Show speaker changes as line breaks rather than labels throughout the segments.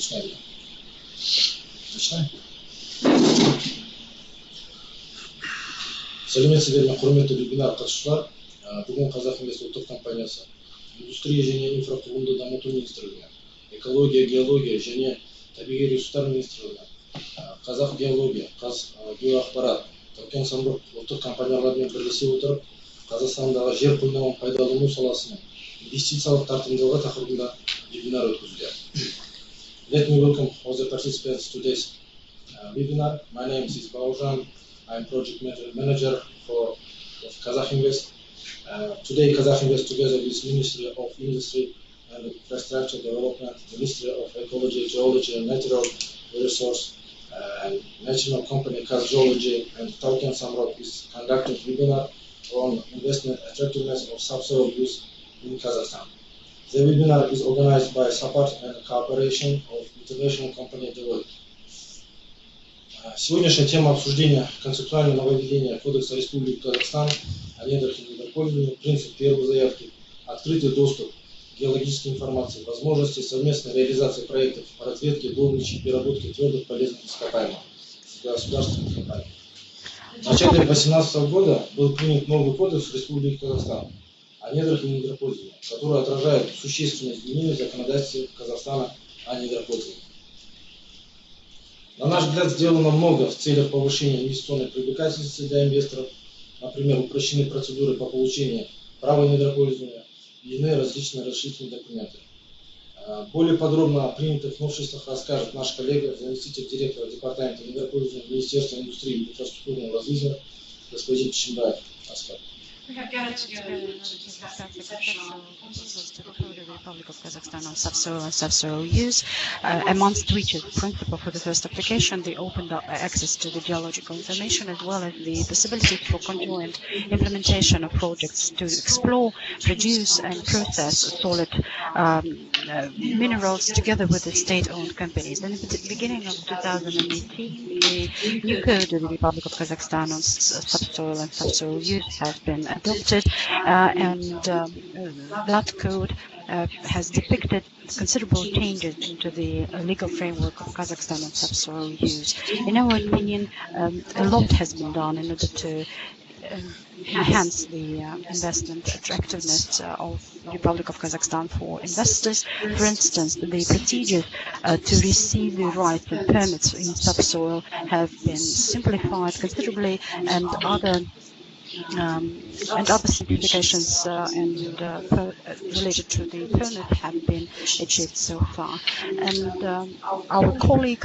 Начинаем. Начинаем. Сәлеметсіздер ме, құрметті вебинар қатысушылар. Бүгін Қазақинвест ұлттық компаниясы индустрия және инфрақұрылымды дамыту министрлігіне, экология, геология және табиғи ресурстар министрлігіне, Қазақ геология, Қазгеоақпарат, Таукен Самұрық ұлттық компаниялармен бірлесе отырып, Қазақстандағы жер қойнауын пайдалану саласының инвестициялық тартымдылығы тақырыбында вебинар өткізуде. Let me welcome all the participants to today's webinar. My name is Baojan. I'm project manager of Қазақinvest. Today, Қазақinvest, together with Ministry of Industry and Infrastructure Development, Ministry of Ecology, Geology and Natural Resource, and National Company Kazgeology and Tauken Samrok is conducting webinar on investment attractiveness of subsoil use in Kazakhstan. The webinar is organized by support and cooperation of international company Deloitte. Сегодняшняя тема обсуждения – концептуальное нововведение Кодекса Республики Казахстан о недрах и недропользовании, принцип первой заявки, открытый доступ к геологической информации, возможности совместной реализации проектов по разведке, добыче и переработке твердых полезных ископаемых с государственными компаниями. В начале 2018 года был принят новый кодекс Республики Казахстан о недрах и недропользовании, который отражает существенные изменения в законодательстве Казахстана о недропользовании. На наш взгляд, сделано много в целях повышения инвестиционной привлекательности для инвесторов, например, упрощены процедуры по получению права недропользования и иные различные разрешительные документы. Более подробно о принятых новшествах расскажет наш коллега, заместитель директора департамента недропользования Министерства индустрии и инфраструктурного развития господин Чимбаев Оскар.
We have gathered together in order to discuss proposals to refer the Republic of Kazakhstan on subsoil and subsoil use, amongst which is the principle for the first application, the open access to the geological information, as well as the possibility for conjoint implementation of projects to explore, produce, and process solid minerals together with the state-owned companies. And at the beginning of 2018, the new code of the Republic of Kazakhstan on subsoil and subsoil use has been adopted, and that code has depicted considerable changes into the legal framework of Kazakhstan on subsoil use. In our opinion, a lot has been done in order to enhance the investment attractiveness of the Republic of Kazakhstan for investors. For instance, the procedures to receive the rights and permits in subsoil have been simplified considerably, and other simplifications related to the permit have been achieved so far. And our colleague,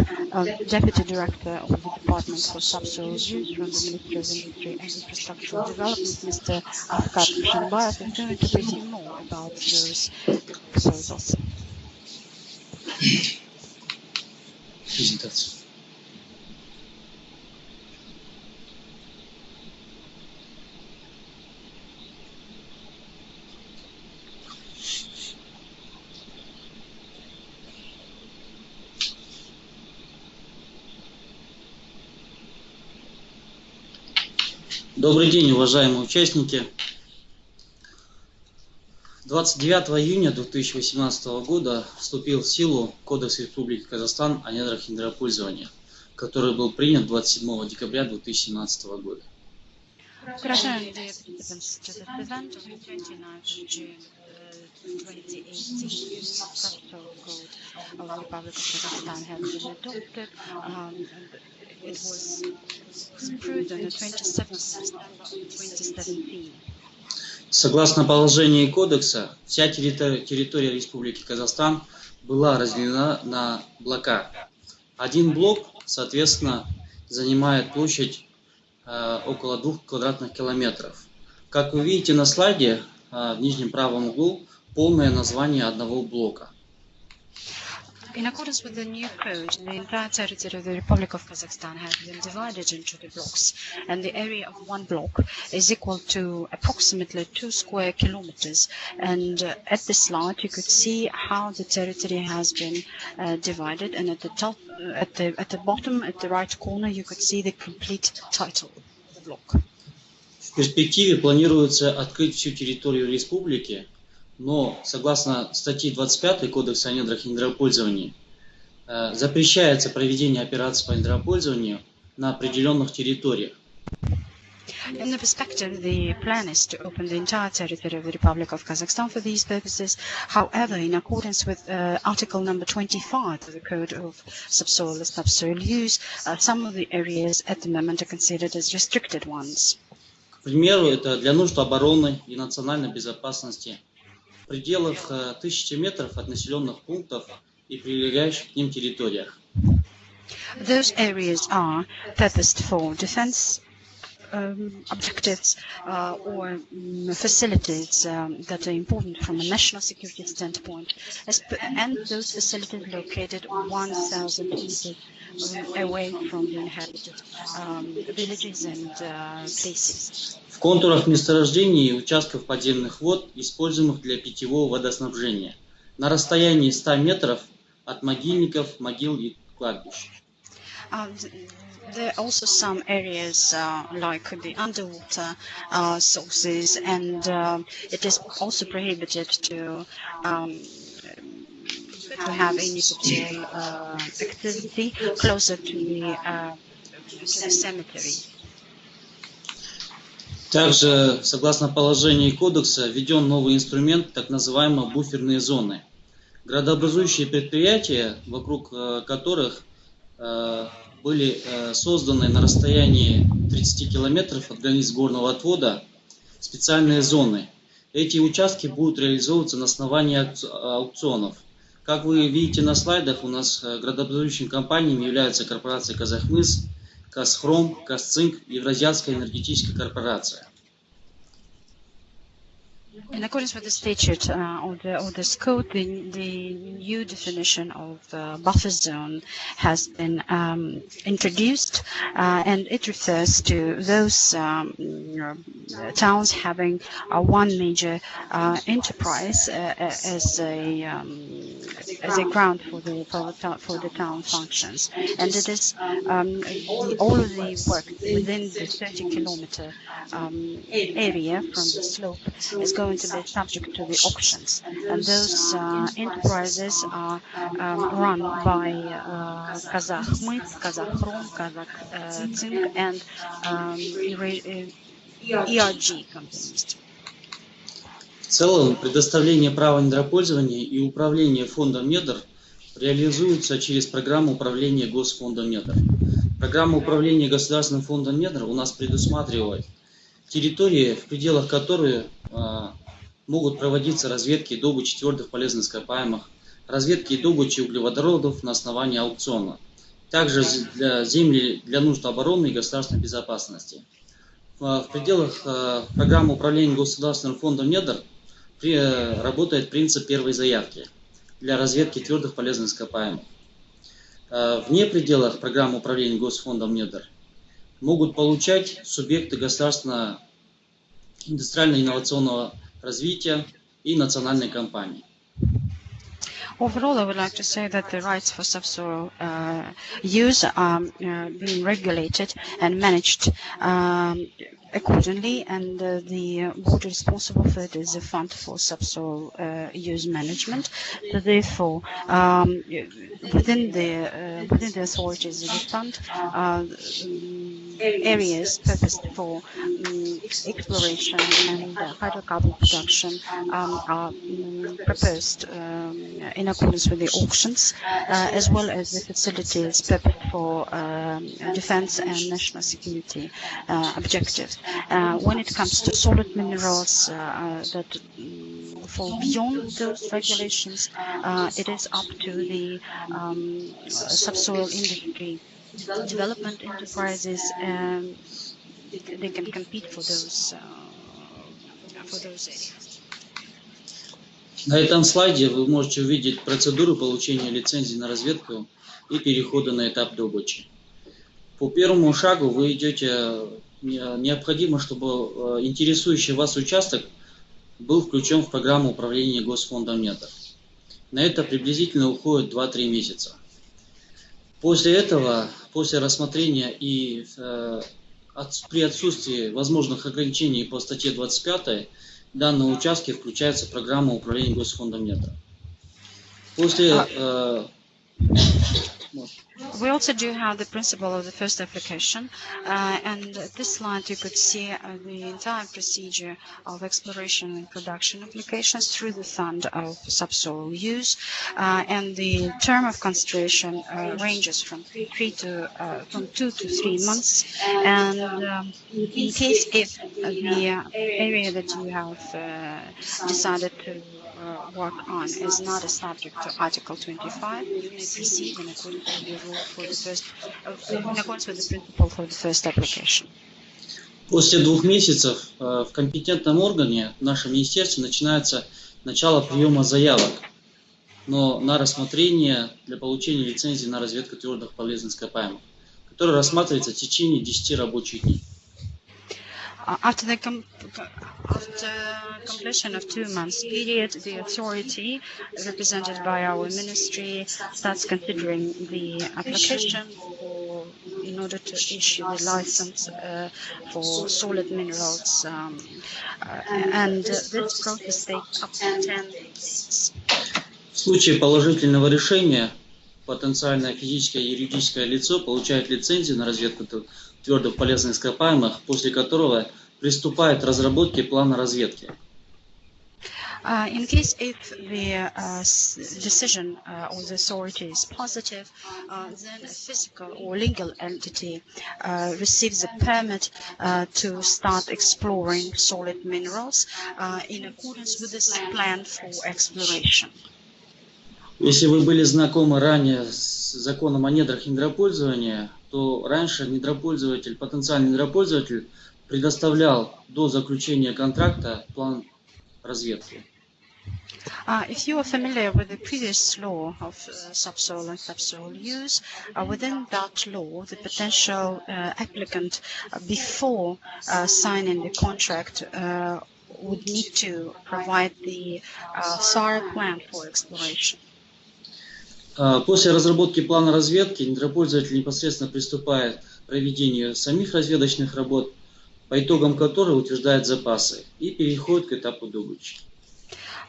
Deputy Director of the Department for Subsoil Use from the Ministry of Industry and Infrastructural Development, Mr. Afkar Shanbayev, is going to brief you more about those proposals.
Презентация. Добрый день, уважаемые участники. 29 июня 2018 года вступил в силу Кодекс Республики Казахстан о недрах и недропользовании, который был принят 27 декабря 2017 года.
Good afternoon, dear participants to this event. On 29th of June 2018, the subsoil code of the Republic of Kazakhstan has been adopted. It was approved on the 27th of September 2017.
Согласно положению Кодекса, вся территория Республики Казахстан была разделена на блока. Один блок, соответственно, занимает площадь около 2 квадратных километров. Как вы видите на слайде, в нижнем правом углу полное название одного блока.
In accordance with the new code, the entire territory of the Republic of Kazakhstan has been divided into the blocks, and the area of one block is equal to approximately 2 square kilometers. And at the slide, you could see how the territory has been divided, and at the top, at the bottom, at the right corner, you could see the complete title of the block.
В перспективе планируется открыть всю территорию республики, но согласно статье 25 Кодекса о недрах и недропользовании, запрещается проведение операций по недропользованию на определенных территориях.
In the perspective, the plan is to open the entire territory of the Republic of Kazakhstan for these purposes. However, in accordance with Article number 25 of the Code of Subsoil and Subsoil Use, some of the areas at the moment are considered as restricted ones.
К примеру, это для нужд обороны и национальной безопасности в пределах 1000 метров от населенных пунктов и прилегающих к ним территориях.
Those areas are purposed for defense objectives or facilities that are important from a national security standpoint, and those facilities located 1,000 meters away from the inhabited villages and places.
В контурах месторождений и участков подземных вод, используемых для питьевого водоснабжения, на расстоянии 100 метров от могильников, могил и кладбищ.
There are also some areas like the underwater sources, and it is also prohibited to have any subsoil activity closer to the cemetery.
Также, согласно положению кодекса, введен новый инструмент, так называемые буферные зоны. Градообразующие предприятия, вокруг которых были созданы на расстоянии 30 километров от границ горного отвода специальные зоны. Эти участки будут реализовываться на основании аукционов. Как вы видите на слайдах, у нас градообразующими компаниями являются корпорации «Казахмыс», «Казхром», «Казцинк», Евразийская энергетическая корпорация.
In accordance with the statute of this code, the new definition of buffer zone has been introduced, and it refers to those towns having one major enterprise as a ground for the town functions, and it is all of the work within the 30-kilometer area from the slope is going to be subject to the auctions, and those enterprises are run by Kazakhmys, Kazakhrom, Казцинк, and ERG companies.
В целом, предоставление права недропользования и управление фондом недр реализуется через программу управления Госфондом недр. Программа управления Государственным фондом недр у нас предусматривает территории, в пределах которых могут проводиться разведки и добычи твердых полезных ископаемых, разведки и добычи углеводородов на основании аукциона. Также земли для нужд обороны и государственной безопасности. В пределах программы управления Государственным фондом недр работает принцип первой заявки для разведки твердых полезных ископаемых. Вне пределах программы управления Госфондом недр могут получать субъекты государственного индустриально-инновационного развития и национальной компании.
Overall, I would like to say that the rights for subsoil use are being regulated and managed accordingly, and the board responsible for it is the Fund for Subsoil Use Management. So therefore, within the authorities of the fund, areas purposed for exploration and hydrocarbon production are proposed in accordance with the auctions, as well as the facilities purposed for defense and national security objectives. When it comes to solid minerals that fall beyond those regulations, it is up to the subsoil industry development enterprises, and they can compete for those areas.
На этом слайде вы можете увидеть процедуру получения лицензии на разведку и перехода на этап добычи. По первому шагу вы идете, необходимо, чтобы интересующий вас участок был включен в программу управления Госфондом недр. На это приблизительно уходит 2-3 месяца. После этого, после рассмотрения и при отсутствии возможных ограничений по статье 25, данные участки включаются в программу управления Госфондом недр. После
We also do have the principle of the first application, and at this slide you could see the entire procedure of exploration and production applications through the fund of subsoil use, and the term of consideration ranges from 2 to 3 months, and in case if the area that you have decided to work on is not a subject to Article 25, you may proceed in accordance with the rule for the first, in accordance with the principle for the first application.
После 2 месяцев в компетентном органе, в нашем министерстве, начинается начало приема заявок, но на рассмотрение для получения лицензии на разведку твердых полезных ископаемых, которое рассматривается в течение 10 рабочих дней.
After completion of 2 months period, the authority represented by our ministry starts considering the application in order to issue the license for solid minerals, and this process takes up to 10 days.
В случае положительного решения потенциальное физическое и юридическое лицо получает лицензию на разведку твердых полезных ископаемых, после которого приступает к разработке плана разведки.
In case if the decision of the authority is positive, then a physical or legal entity receives a permit to start exploring solid minerals in accordance with this plan for exploration.
Если вы были знакомы ранее с законом о недрах недропользования, то раньше недропользователь, потенциальный недропользователь предоставлял до заключения контракта план разведки.
If you are familiar with the previous law of subsoil and subsoil use, within that law, the potential applicant, before signing the contract, would need to provide the thorough plan for exploration.
После разработки плана разведки недропользователь непосредственно приступает к проведению самих разведочных работ, по итогам которой утверждает запасы и переходит к этапу добычи.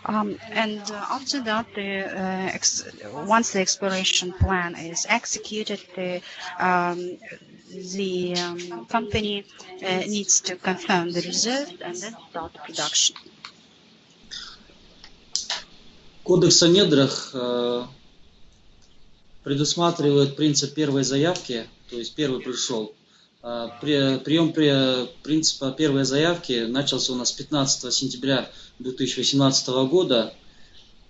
And after that, once the exploration plan is executed, the company needs to confirm the reserve and then start production.
Кодекс о недрах предусматривает принцип первой заявки, то есть первый пришел. Прием принципа первой заявки начался у нас 15 сентября 2018 года.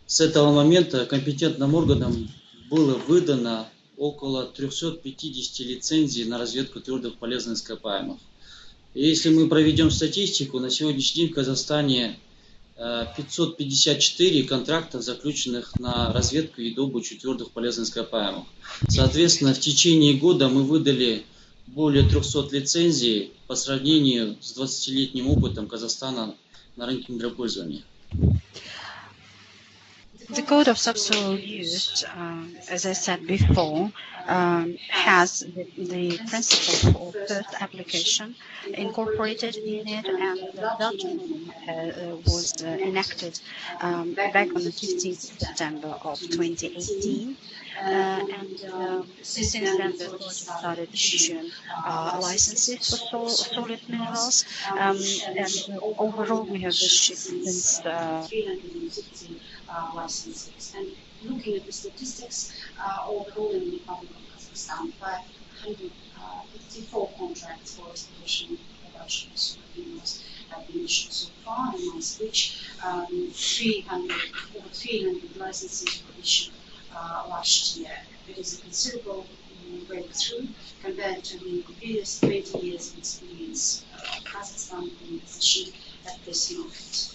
С этого момента компетентным органам было выдано около 350 лицензий на разведку твердых полезных ископаемых. И если мы проведем статистику, на сегодняшний день в Казахстане 554 контрактов, заключенных на разведку и добычу твердых полезных ископаемых. Соответственно, в течение года мы выдали более 300 лицензий по сравнению с 20-летним опытом Казахстана на рынке недропользования.
The Code of Subsoil Use, as I said before, has the principle of first application incorporated in it, and that was enacted back on the 15th of September of 2018. And since then, the authority started issuing licenses for solid minerals, and overall we have issued since 360 licenses. And looking at the statistics, overall in the Republic of Kazakhstan, 554 contracts for exploration and production of solid minerals have been issued so far, amongst which over 300 licenses were issued last year. It is a considerable breakthrough compared to the previous 20 years of experience of Kazakhstan being positioned at this market.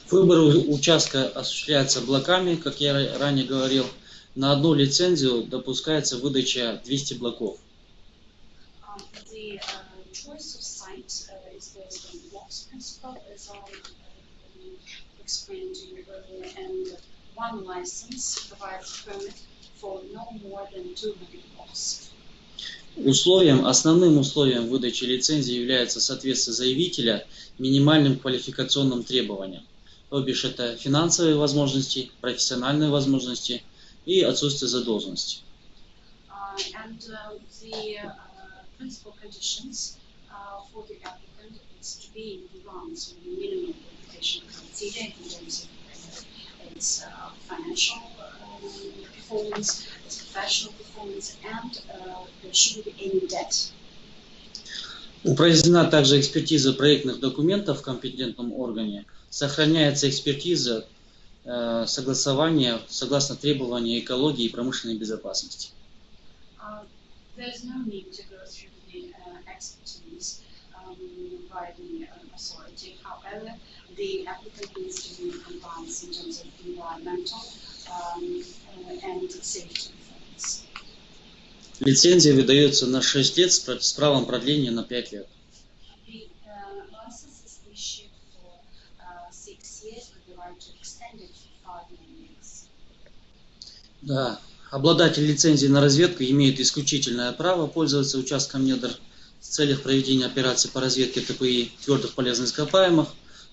Выбор участка осуществляется блоками, как я ранее говорил. На одну лицензию допускается выдача 200 блоков.
The choice of site is based on the blocks principle, as I explained to you earlier, and one license provides a permit for no more than 200 blocks.
Основным условием выдачи лицензии является соответствие заявителя минимальным квалификационным требованиям. То бишь это финансовые возможности, профессиональные возможности и отсутствие задолженности.
And the principal conditions for the applicant is to be in compliance with the minimum qualification criteria in terms of its financial performance, its professional performance, and there shouldn't be any debt.
Упразднена также экспертиза проектных документов в компетентном органе. Сохраняется экспертиза согласования согласно требованиям экологии и промышленной безопасности.
There's no need to go through the expertise by the authority. However, the applicant needs to be in compliance in terms of environmental and safety performance.
Лицензия выдается на 6 лет с правом продления на 5 лет.
The license is issued for 6 years with the right to extend it for 5 more years.
Да. Обладатель лицензии на разведку имеет исключительное право пользоваться участком недр в целях проведения операций по разведке ТПИ твердых полезных ископаемых,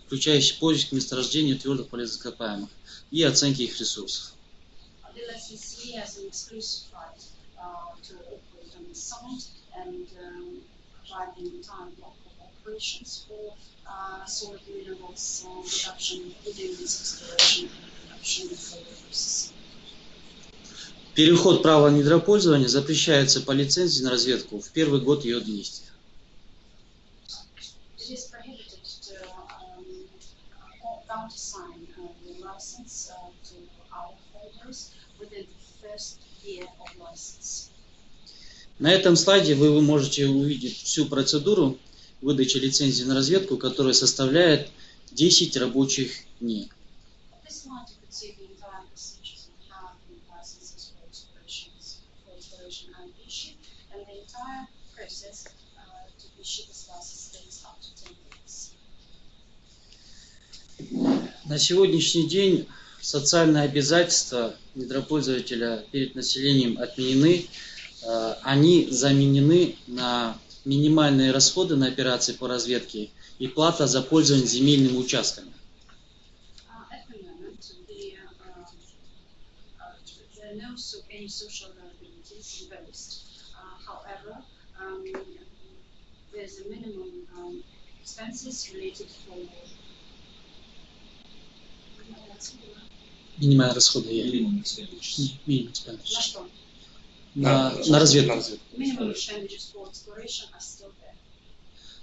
включающих поиск месторождения твердых полезных ископаемых и оценки их ресурсов.
The licensee has an exclusive right to operate on the site and provide the entire block of operations for solid minerals production, including its exploration and production of further processing.
Переход права недропользования запрещается по лицензии на разведку в первый год ее действия.
It is prohibited to countersign the license to our holders within the first year of license.
На этом слайде вы можете увидеть всю процедуру выдачи лицензии на разведку, которая составляет 10 рабочих дней.
This slide you could see the entire procedures and how the licenses for exploration are issued, and the entire process to issue this license takes up to 10 days.
На сегодняшний день социальные обязательства недропользователя перед населением отменены. Они заменены на минимальные расходы на операции по разведке и плата за пользование земельными участками.
At the moment, there are no any social liabilities imposed. However, there's a minimum expenses related for
Минимальные расходы. Минимум
что?
на разведку.
Minimum expenditures for exploration are still there.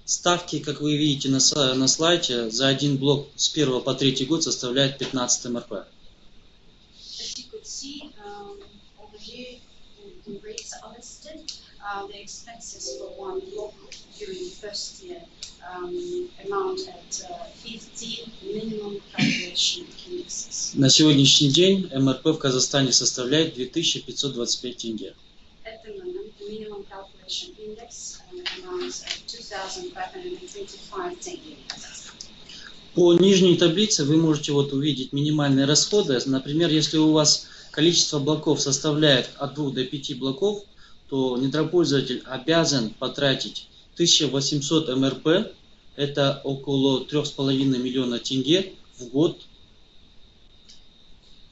Ставки, как вы видите на слайде, за один блок с 1 по 3 год составляет 15 МРП.
As you could see over here, the rates are listed. The expenses for one block during the first year amount at 15 minimum calculation indexes.
На сегодняшний день МРП в Казахстане составляет 2525 тенге.
At the moment, the minimum calculation index amounts at 2,525 tenge.
По нижней таблице вы можете увидеть минимальные расходы. Например, если у вас количество блоков составляет от 2 до 5 блоков, то недропользователь обязан потратить 1800 МРП, это около 3,5 миллиона тенге в год.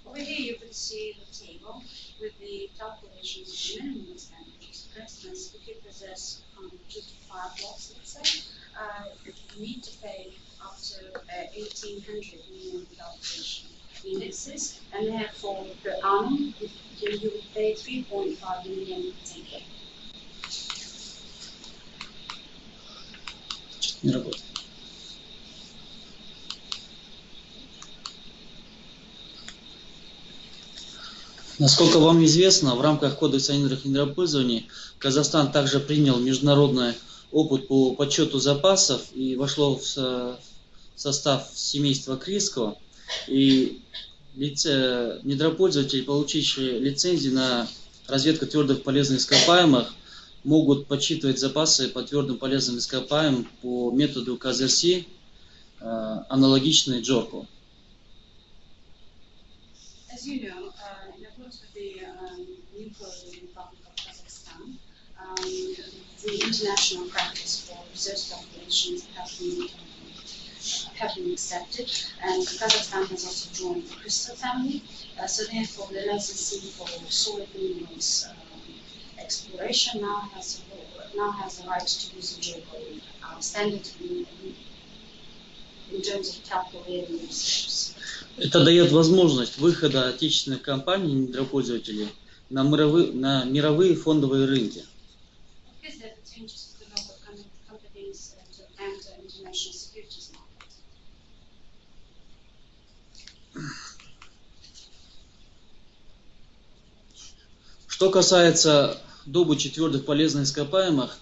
Over here you could see the table with the calculations of the minimum expenditures. For instance, if you possess 2 to 5 blocks, let's say, you need to pay up to 1,800 minimum calculation indexes, and therefore per annum you would pay 3.5 million tenge.
Не работает. Насколько вам известно, в рамках Кодекса о недрах и недропользовании Казахстан также принял международный опыт по подсчету запасов и вошло в состав семейства Криско. И недропользователи, получившие лицензии на разведку твердых полезных ископаемых, могут подсчитывать запасы по твердым полезным ископаемым по методу КЗРС, аналогичный Джорку.
As you know, in accordance with the new code of the Republic of Kazakhstan, the international practice for reserve calculations has been determined. have been accepted, and Kazakhstan has also joined the Crystal family. So therefore, the licensing for solid minerals exploration now has the right to use the global standard in terms of calculating reserves.
Это дает возможность выхода отечественных компаний, недропользователей, на мировые фондовые рынки.
Because there are potentials to develop companies to enter international securities market.
Что касается добычи твердых полезных ископаемых,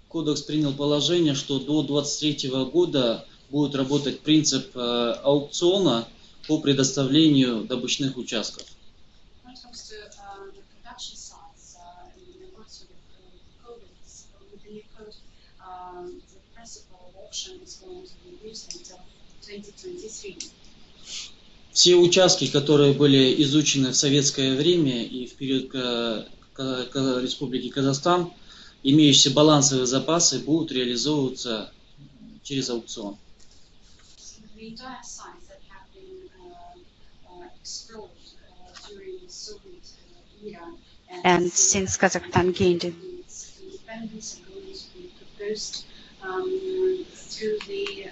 Кодекс принял положение, что до 2023 года будет работать принцип аукциона по предоставлению добычных участков.
When it comes to the production sites, in accordance with the codex, with the new code, the principle of auction is going to be used until 2023.
Все участки, которые были изучены в советское время и в период Республики Казахстан, имеющиеся балансовые запасы, будут реализовываться через аукцион.
So the entire sites that have been explored during the Soviet era
And since Kazakhstan gained
its independence are going to be proposed through the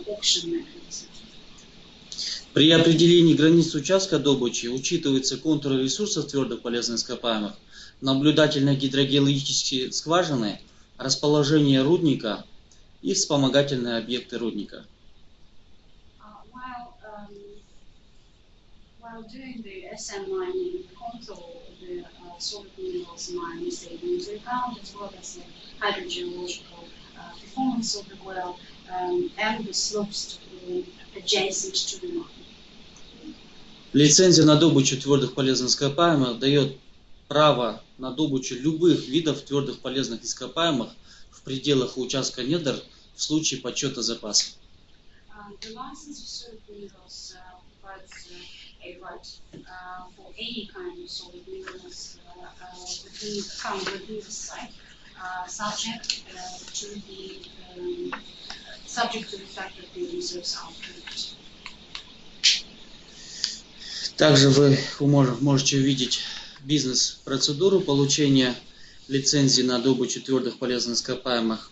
auction mechanism.
При определении границ участка добычи учитываются контуры ресурсов твердых полезных ископаемых, наблюдательные гидрогеологические скважины, расположение рудника и вспомогательные объекты рудника.
While doing the SM mining, the control of the solid minerals mine is taken into account, as well as the hydrogeological performance of the well and the slopes adjacent to the mine.
Лицензия на добычу твердых полезных ископаемых дает право на добычу любых видов твердых полезных ископаемых в пределах участка недр в случае подсчета запасов.
The license for solid minerals provides a right for any kind of solid minerals found within the site, subject to the fact that the reserves are approved.
Также вы можете увидеть бизнес-процедуру получения лицензии на добычу твердых полезных ископаемых.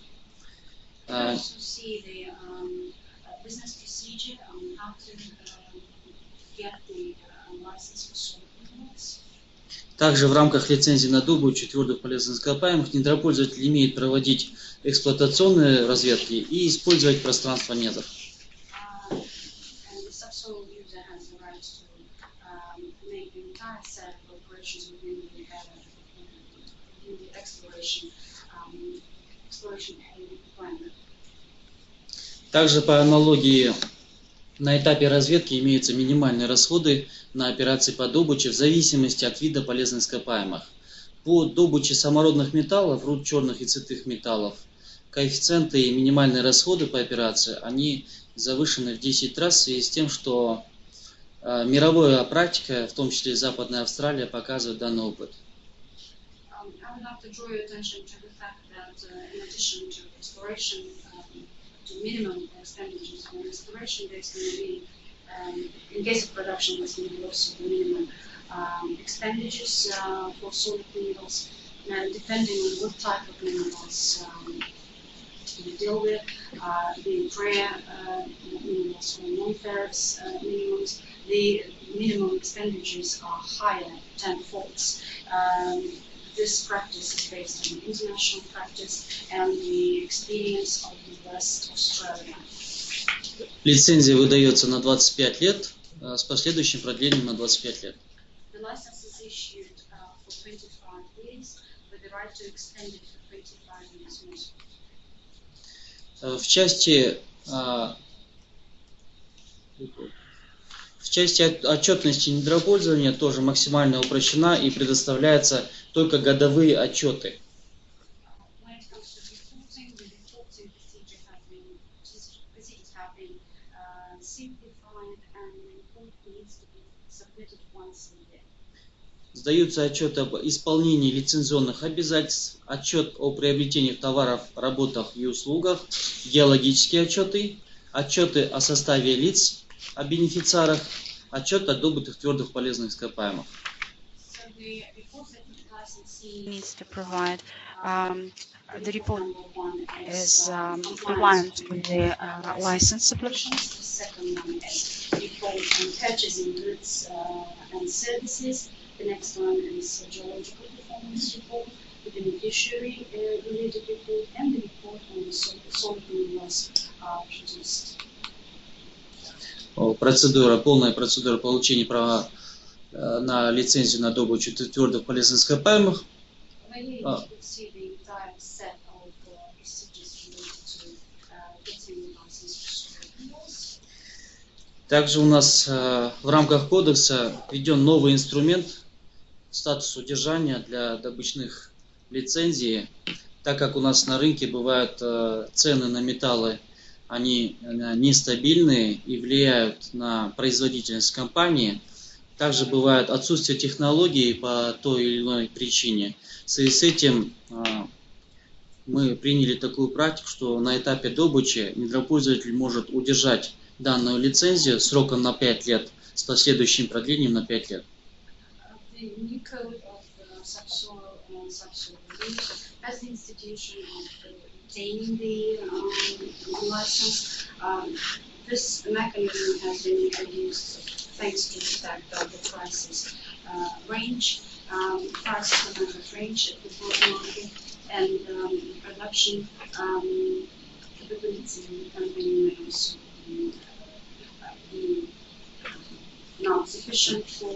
You can also see the business procedure on how to get the license for solid minerals.
Также в рамках лицензии на добычу твердых полезных ископаемых недропользователь имеет проводить эксплуатационные разведки и использовать пространство недр.
And the subsoil user has the right to make the entire set of operations within the exploration environment.
Также по аналогии на этапе разведки имеются минимальные расходы на операции по добыче в зависимости от вида полезных ископаемых. По добыче самородных металлов, руд черных и цветных металлов, коэффициенты и минимальные расходы по операции, они завышены в 10 раз в связи с тем, что мировая практика, в том числе и Западная Австралия, показывает данный опыт.
I would like to draw your attention to the fact that in addition to exploration, to minimum expenditures on exploration, there's going to be, in case of production, there's going to be also the minimum expenditures for solid minerals, depending on what type of minerals you deal with, being rare minerals or non-ferrous minerals, the minimum expenditures are higher tenfold. This practice is based on international practice and the experience of the West Australia.
Лицензия выдается на 25 лет с последующим продлением на 25 лет.
The license is issued for 25 years with the right to extend it for 25 years more.
В части отчетности недропользования тоже максимально упрощена и предоставляются только годовые отчеты.
When it comes to reporting, the reporting procedures have been simplified and the report needs to be submitted once a year.
Сдаются отчеты об исполнении лицензионных обязательств, отчет о приобретении товаров, работах и услугах, геологические отчеты, отчеты о составе лиц, о бенефициарах, отчет о добытых твердых полезных ископаемых.
So the report that the licensee
Needs to provide um, the report
number one
is
compliance
compliant with the license
applications.
application.
The second one is report on purchasing goods and services. The next one is a geological performance report, the beneficiary related report, and the report on the solid minerals produced.
Полная процедура получения права на лицензию на добычу твердых полезных ископаемых.
Here you could see the entire set of procedures related to getting license for solid minerals.
Также у нас в рамках кодекса введен новый инструмент статус удержания для добычных лицензий, так как у нас на рынке бывают цены на металлы, они нестабильные и влияют на производительность компании. Также бывает отсутствие технологий по той или иной причине. В связи с этим мы приняли такую практику, что на этапе добычи недропользователь может удержать данную лицензию сроком на 5 лет с последующим продлением на 5 лет.
The new code of subsoil and subsoil release has the institution of retaining the license. This mechanism has been introduced thanks to the fact that the prices range, prices are not range at the broad market, and production capability in the company may also be not sufficient for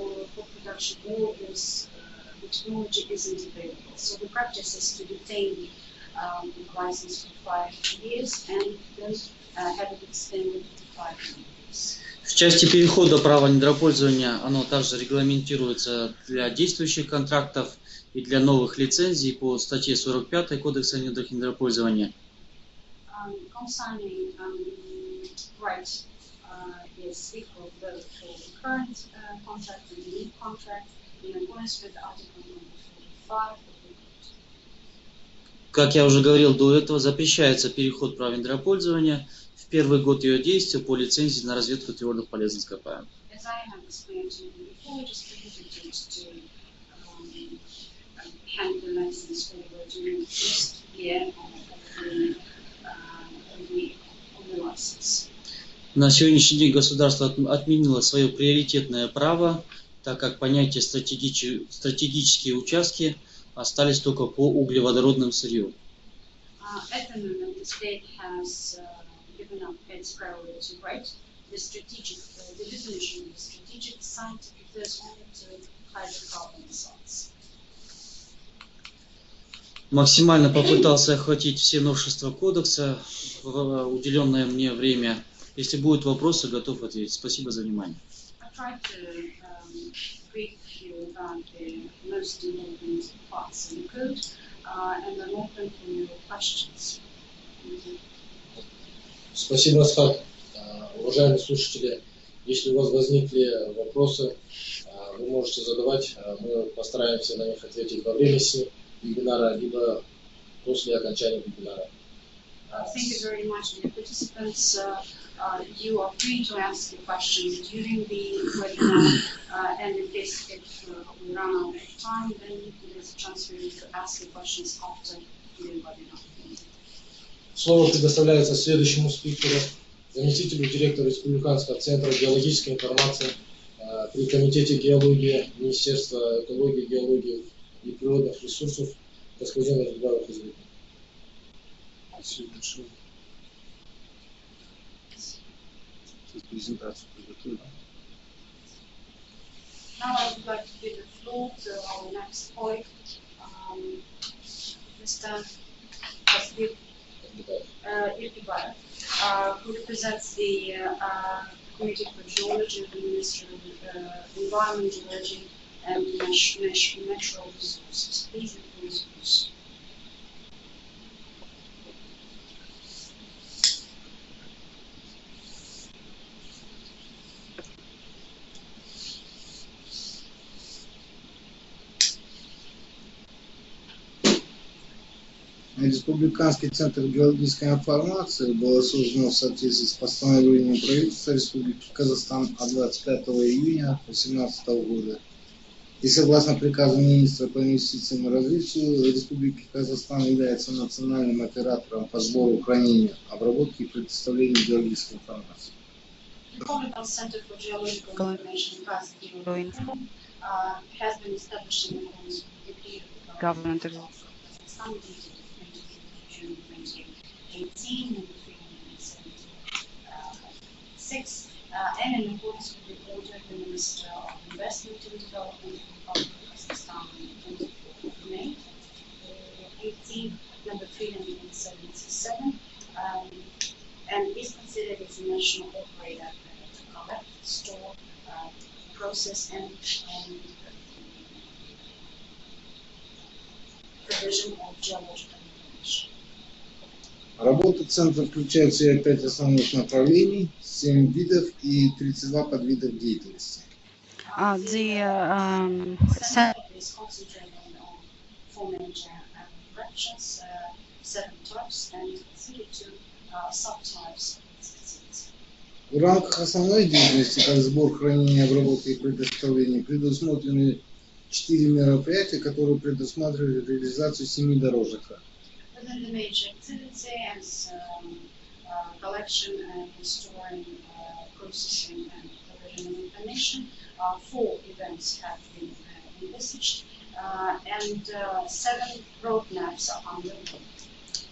production, or is the technology isn't available. So the practice is to retain the license for 5 years and then have it extended to 5 years.
В части перехода права недропользования оно также регламентируется для действующих контрактов и для новых лицензий по статье 45 Кодекса недропользования.
Concerning rights is equal both for the current contract and the new contract in accordance with Article number 45 of the Code.
Как я уже говорил до этого, запрещается переход права недропользования в первый год ее действия по лицензии на разведку твердых полезных ископаемых.
As I have explained to you before, it is prohibited to hand the license over during the first year of the license.
На сегодняшний день государство отменило свое приоритетное право, так как понятие стратегические участки остались только по углеводородным сырью.
At the moment, the state has given up its priority right. The definition of the strategic site refers only to hydrocarbon sites.
Максимально попытался охватить все новшества кодекса в уделенное мне время. Если будут вопросы, готов ответить. Спасибо за внимание.
I tried to brief you about the most important parts of the code, and I'm open for your questions.
Спасибо, Асхат. Уважаемые слушатели, если у вас возникли вопросы, вы можете задавать. Мы постараемся на них ответить во время вебинара, либо после окончания вебинара.
Thank you very much, dear participants. You are free to ask your questions during the webinar, and in case if we run out of time, then there's a chance for you to ask your questions after the webinar.
Слово предоставляется следующему спикеру, заместителю директора Республиканского центра геологической информации при Комитете геологии Министерства экологии, геологии и природных ресурсов господину Эльдару Хазбеку.
Спасибо большое. Презентацию подготовили.
Now I would like to give the floor to our next colleague, Mr. Hasbib Irkibayev, who represents the Committee for Geology of the Ministry of Environment, Geology and Natural Resources. Please, the floor is yours.
Республиканский центр геологической информации был создан в соответствии с постановлением правительства Республики Казахстан от 25 июня 2018 года. И согласно приказу министра по инвестициям и развитию Республики Казахстан является национальным оператором по сбору, хранению, обработке и предоставлению геологической информации.
The Republican Center for Geological Information has been established in accordance with the decree of the
Government
of Kazakhstan dated 23 June 2018, number 376, and in accordance with the order of the Minister of Investment and Development of the Republic of Kazakhstan on 24 May 18, number 377, and is considered as a national operator to collect, store, process, and provision of geological information.
Работа центра включает в себя 5 основных направлений, 7 видов и 32 подвидов деятельности.
The
Center is concentrating on 4 major directions, 7 types, and 32 subtypes of its activity.
В рамках основной деятельности, как сбор, хранение, обработка и предоставление, предусмотрены 4 мероприятия, которые предусматривают реализацию 7 дорожных карт.
Within the major activity as collection and storing, processing and provision of information, 4 events have been envisaged, and 7 roadmaps are underway.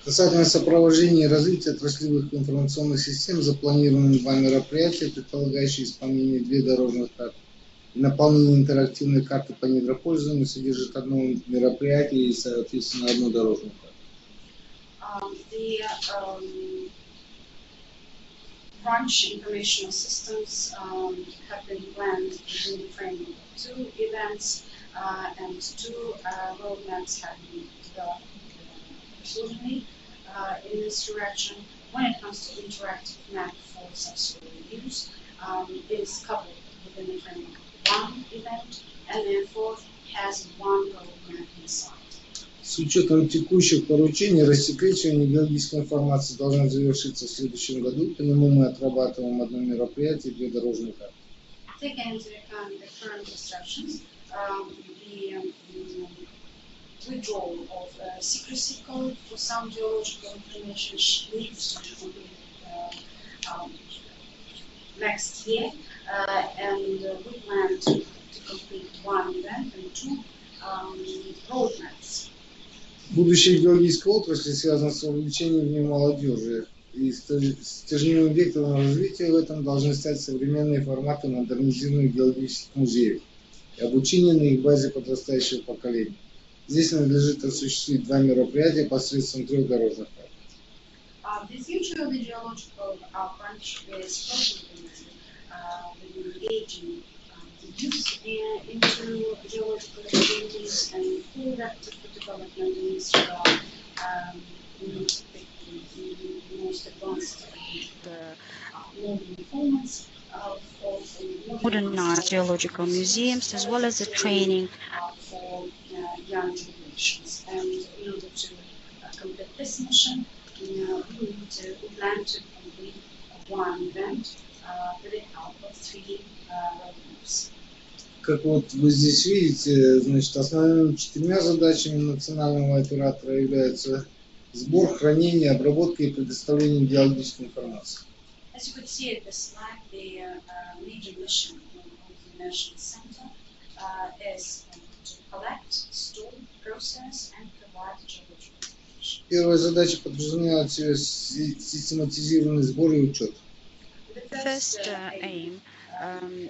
Касательно сопровождения и развития отраслевых информационных систем запланированы 2 мероприятия, предполагающие исполнение 2 дорожных карты. И наполнение интерактивной карты по недропользованию содержит одно мероприятие и, соответственно, одну дорожную карту.
The branch informational systems have been planned within the framework of 2 events, and 2 roadmaps have been developed accordingly in this direction. When it comes to interactive map for subsoil use, it is coupled within the framework of 1 event, and therefore has 1 roadmap inside.
С учетом текущих поручений, рассекречивание геологической информации должно завершиться в следующем году. По нему мы отрабатываем одно мероприятие и 2 дорожные карты.
Taking into account the current instructions, the withdrawal of secrecy code for some geological information needs to be completed next year, and we plan to complete 1 event and 2 roadmaps.
Будущее геологической отрасли связано с увлечением в ней молодежи. И стержневым вектором развития в этом должны стать современные форматы модернизированных геологических музеев и обучение на их базе подрастающего поколения. Здесь надлежит осуществить 2 мероприятия посредством 3 дорожных карт.
The future of the geological branch is probably engaging the youth into geological activities and full active development in Israel, the most advanced modern formats of
modernized geological museums, as well as the training
for young generations. And in order to complete this mission, we plan to complete 1 event with the help of 3 roadmaps.
Как вот вы здесь видите, значит, основными 4 задачами национального оператора являются сбор, хранение, обработка и предоставление геологической информации.
As you could see at the slide, the major mission of the National Center is to collect, store, process, and provide geological information.
Первая задача подразумевает в себе систематизированный сбор и учет.
The first aim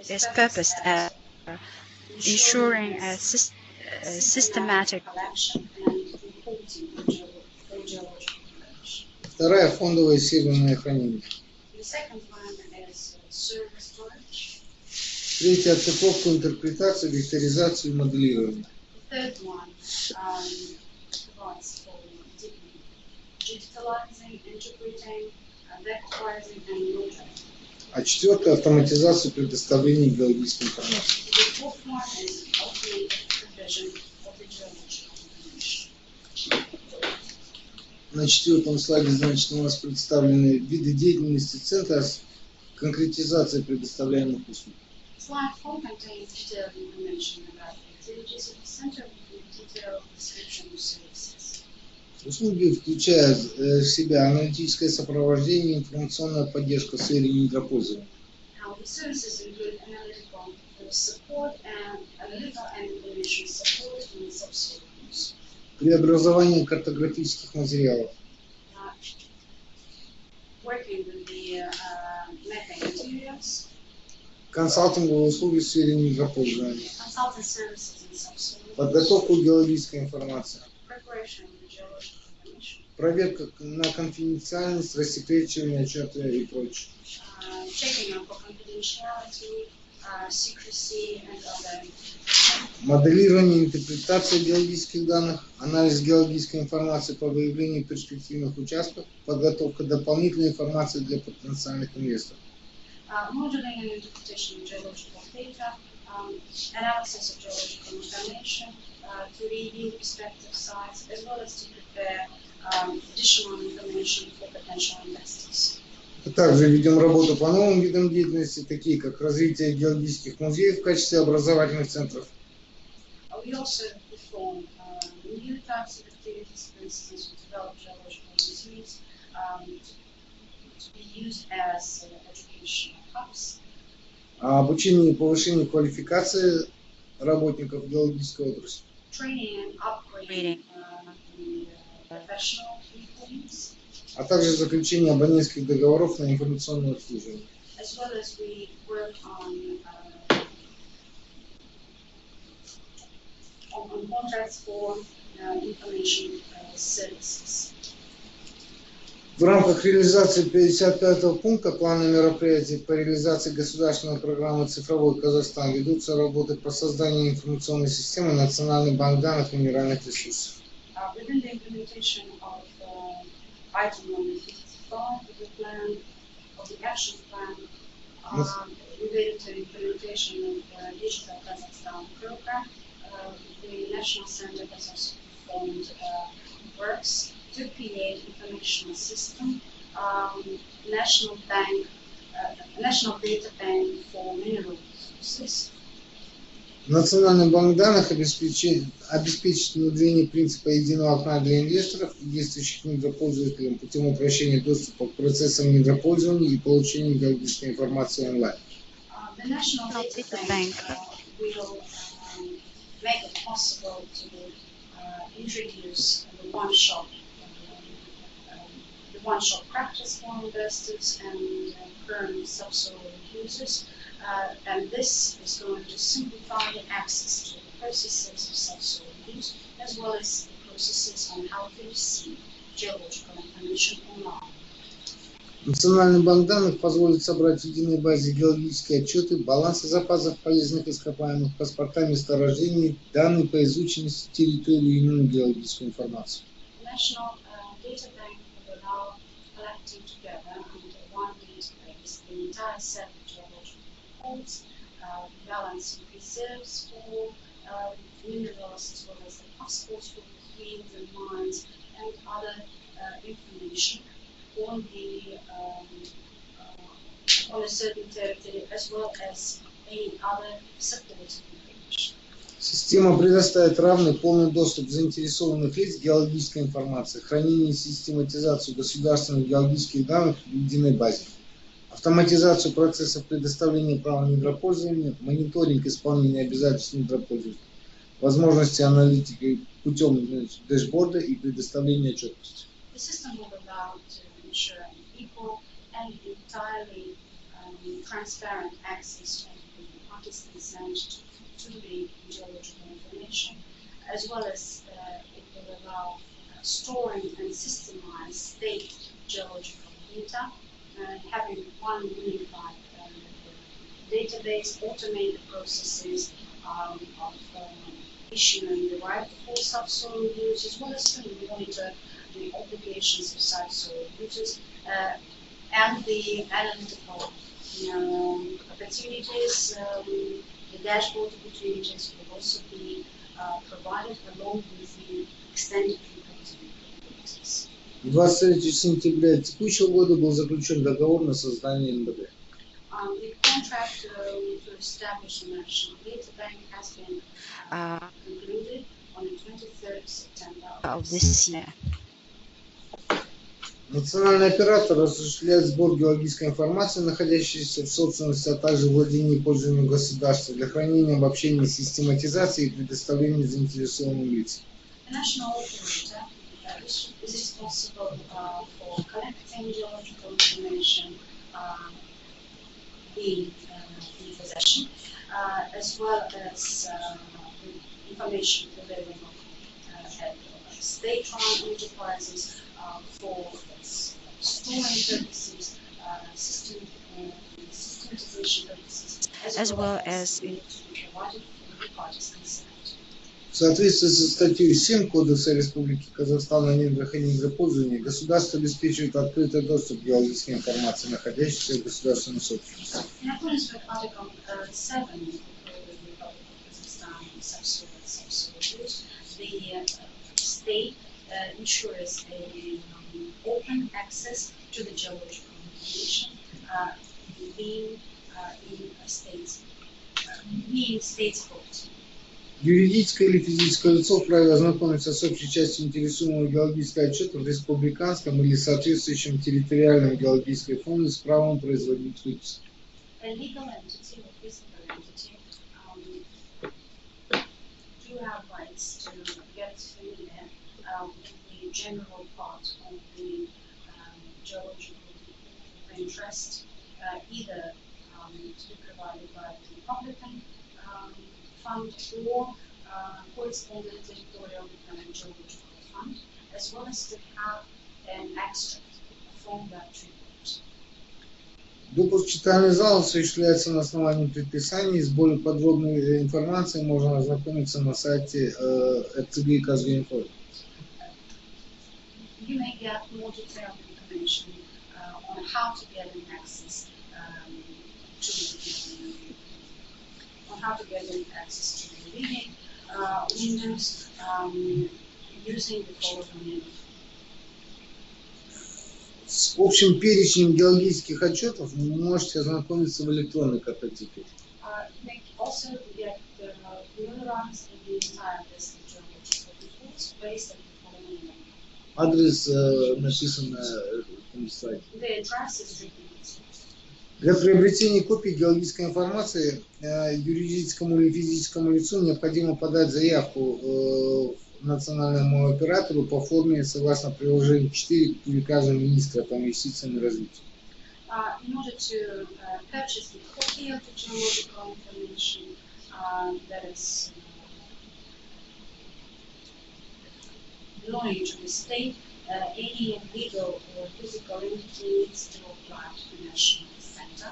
is purposed at ensuring a systematic
collection and reporting of geological information.
Вторая – фондовое серверное хранение.
The second one is server storage.
Третья – оцифровка, интерпретация, векторизация и моделирование.
The third one provides for digitalizing, interpreting, vectorizing, and modeling.
А четвертая – автоматизация предоставления геологической информации.
The fourth one is automated provision of the geological information.
На четвертом слайде, значит, у нас представлены виды деятельности центра с конкретизацией предоставляемых услуг.
Slide 4 contains detailed information about the activities of the center with detailed description of services.
Услуги включают в себя аналитическое сопровождение, информационная поддержка в сфере недропользования.
Now, the services include analytical support and information support in subsoil use.
Преобразование картографических материалов,
Working with the metamaterials,
консалтинговые услуги в сфере недропользования,
consultant services in subsoil,
подготовку геологической информации,
preparation of the geological information,
проверка на конфиденциальность, рассекречивание отчета и прочее.
checking on for confidentiality, secrecy, and other.
Моделирование, интерпретация геологических данных, анализ геологической информации по выявлению перспективных участков, подготовка дополнительной информации для потенциальных инвесторов.
Modeling and interpretation of geological data, analysis of geological information to reveal prospective sites, as well as to prepare additional information for potential investors.
Также ведем работу по новым видам деятельности, такие как развитие геологических музеев в качестве образовательных центров,
We also perform new types of activities, for instance, we develop geological museums to be used as educational hubs.
обучение и повышение квалификации работников геологической отрасли,
Training and upgrading the professional employees,
а также заключение абонентских договоров на информационное обслуживание.
as well as we work on contracts for information services.
В рамках реализации 55-го пункта плана мероприятий по реализации государственной программы «Цифровой Казахстан» ведутся работы по созданию информационной системы Национальный банк данных минеральных ресурсов.
Within the implementation of item number 55 of the plan, of the action plan, related to implementation of Digital Kazakhstan program, the National Center has also performed works to create information system, national data bank for mineral resources.
Национальный банк данных обеспечит внедрение принципа единого окна для инвесторов и действующих недропользователей путем упрощения доступа к процессам недропользования и получения геологической информации онлайн.
The National Data Bank will make it possible to introduce the one-shop practice for investors and current subsoil users. And this is going to simplify the access to the processes of subsoil use, as well as the processes on how to receive geological information online.
Национальный банк данных позволит собрать в единой базе геологические отчеты, балансы запасов полезных ископаемых, паспорта месторождений, данные по изученности территории и иную геологическую информацию.
National Data Bank will allow collecting together under one database the entire set of geological reports, balancing reserves for minerals, as well as the passports for the fields and mines, and other information on a certain territory, as well as any other supporting information.
Система предоставит равный полный доступ заинтересованных лиц к геологической информации, хранение и систематизацию государственных геологических данных в единой базе, автоматизацию процессов предоставления права недропользования, мониторинг исполнения обязательств недропользователей, возможности аналитики путем дэшборда и предоставления отчетности.
The system will allow to ensure an equal and entirely transparent access to the participants and to the geological information, as well as it will allow storing and systemize state geological data, having one unified database, automated processes of issuing the right for subsoil use, as well as to monitor the obligations of subsoil users and the analytical opportunities. The dashboard opportunities will also be provided along with the extended reporting capabilities.
23 сентября текущего года был заключен договор на создание НБД.
The contract to establish a national data bank has been concluded on the 23rd of September
of this year.
Национальный оператор осуществляет сбор геологической информации, находящейся в собственности, а также владении и пользованию государства для хранения, обобщения, систематизации и предоставления заинтересованным лицам.
The national operator is responsible for collecting geological information in possession, as well as information available at state-run enterprises for storing purposes, systematization purposes,
as well as
in provided for the parties concerned.
В соответствии со статьей 7 Кодекса Республики Казахстан о недрах и недропользовании, государство обеспечивает открытый доступ к геологической информации, находящейся в государственной собственности.
In accordance with Article 7 of the Code of the Republic of Kazakhstan, subsoil and subsoil use, the state ensures open access to the geological information being state's property.
Юридическое или физическое лицо вправе ознакомиться с общей частью интересуемого геологического отчета в республиканском или соответствующем территориальном геологическом фонде с правом производить выписку.
A legal entity or physical entity do have rights to get familiar with the general part of the geological interest, either to be provided by the Republican Fund or corresponding territorial geological fund, as well as to have an extract from that report.
Допуск в читальный зал осуществляется на основании предписаний. С более подробной информацией можно ознакомиться на сайте РЦГ Казгинформ.
You may get more detailed information on how to get an access to the reading windows using the following.
С общим перечнем геологических отчетов вы можете ознакомиться в электронной картотеке.
You may also get familiarized in the entire list of geological reports based on the following.
Адрес написан на этом сайте.
The address is written.
Для приобретения копий геологической информации юридическому или физическому лицу необходимо подать заявку национальному оператору по форме согласно приложению 4 к приказу министра по инвестициям и развитию.
In order to purchase the copy of the geological information that is belonging to the state, any legal or physical entity needs to apply to the National Center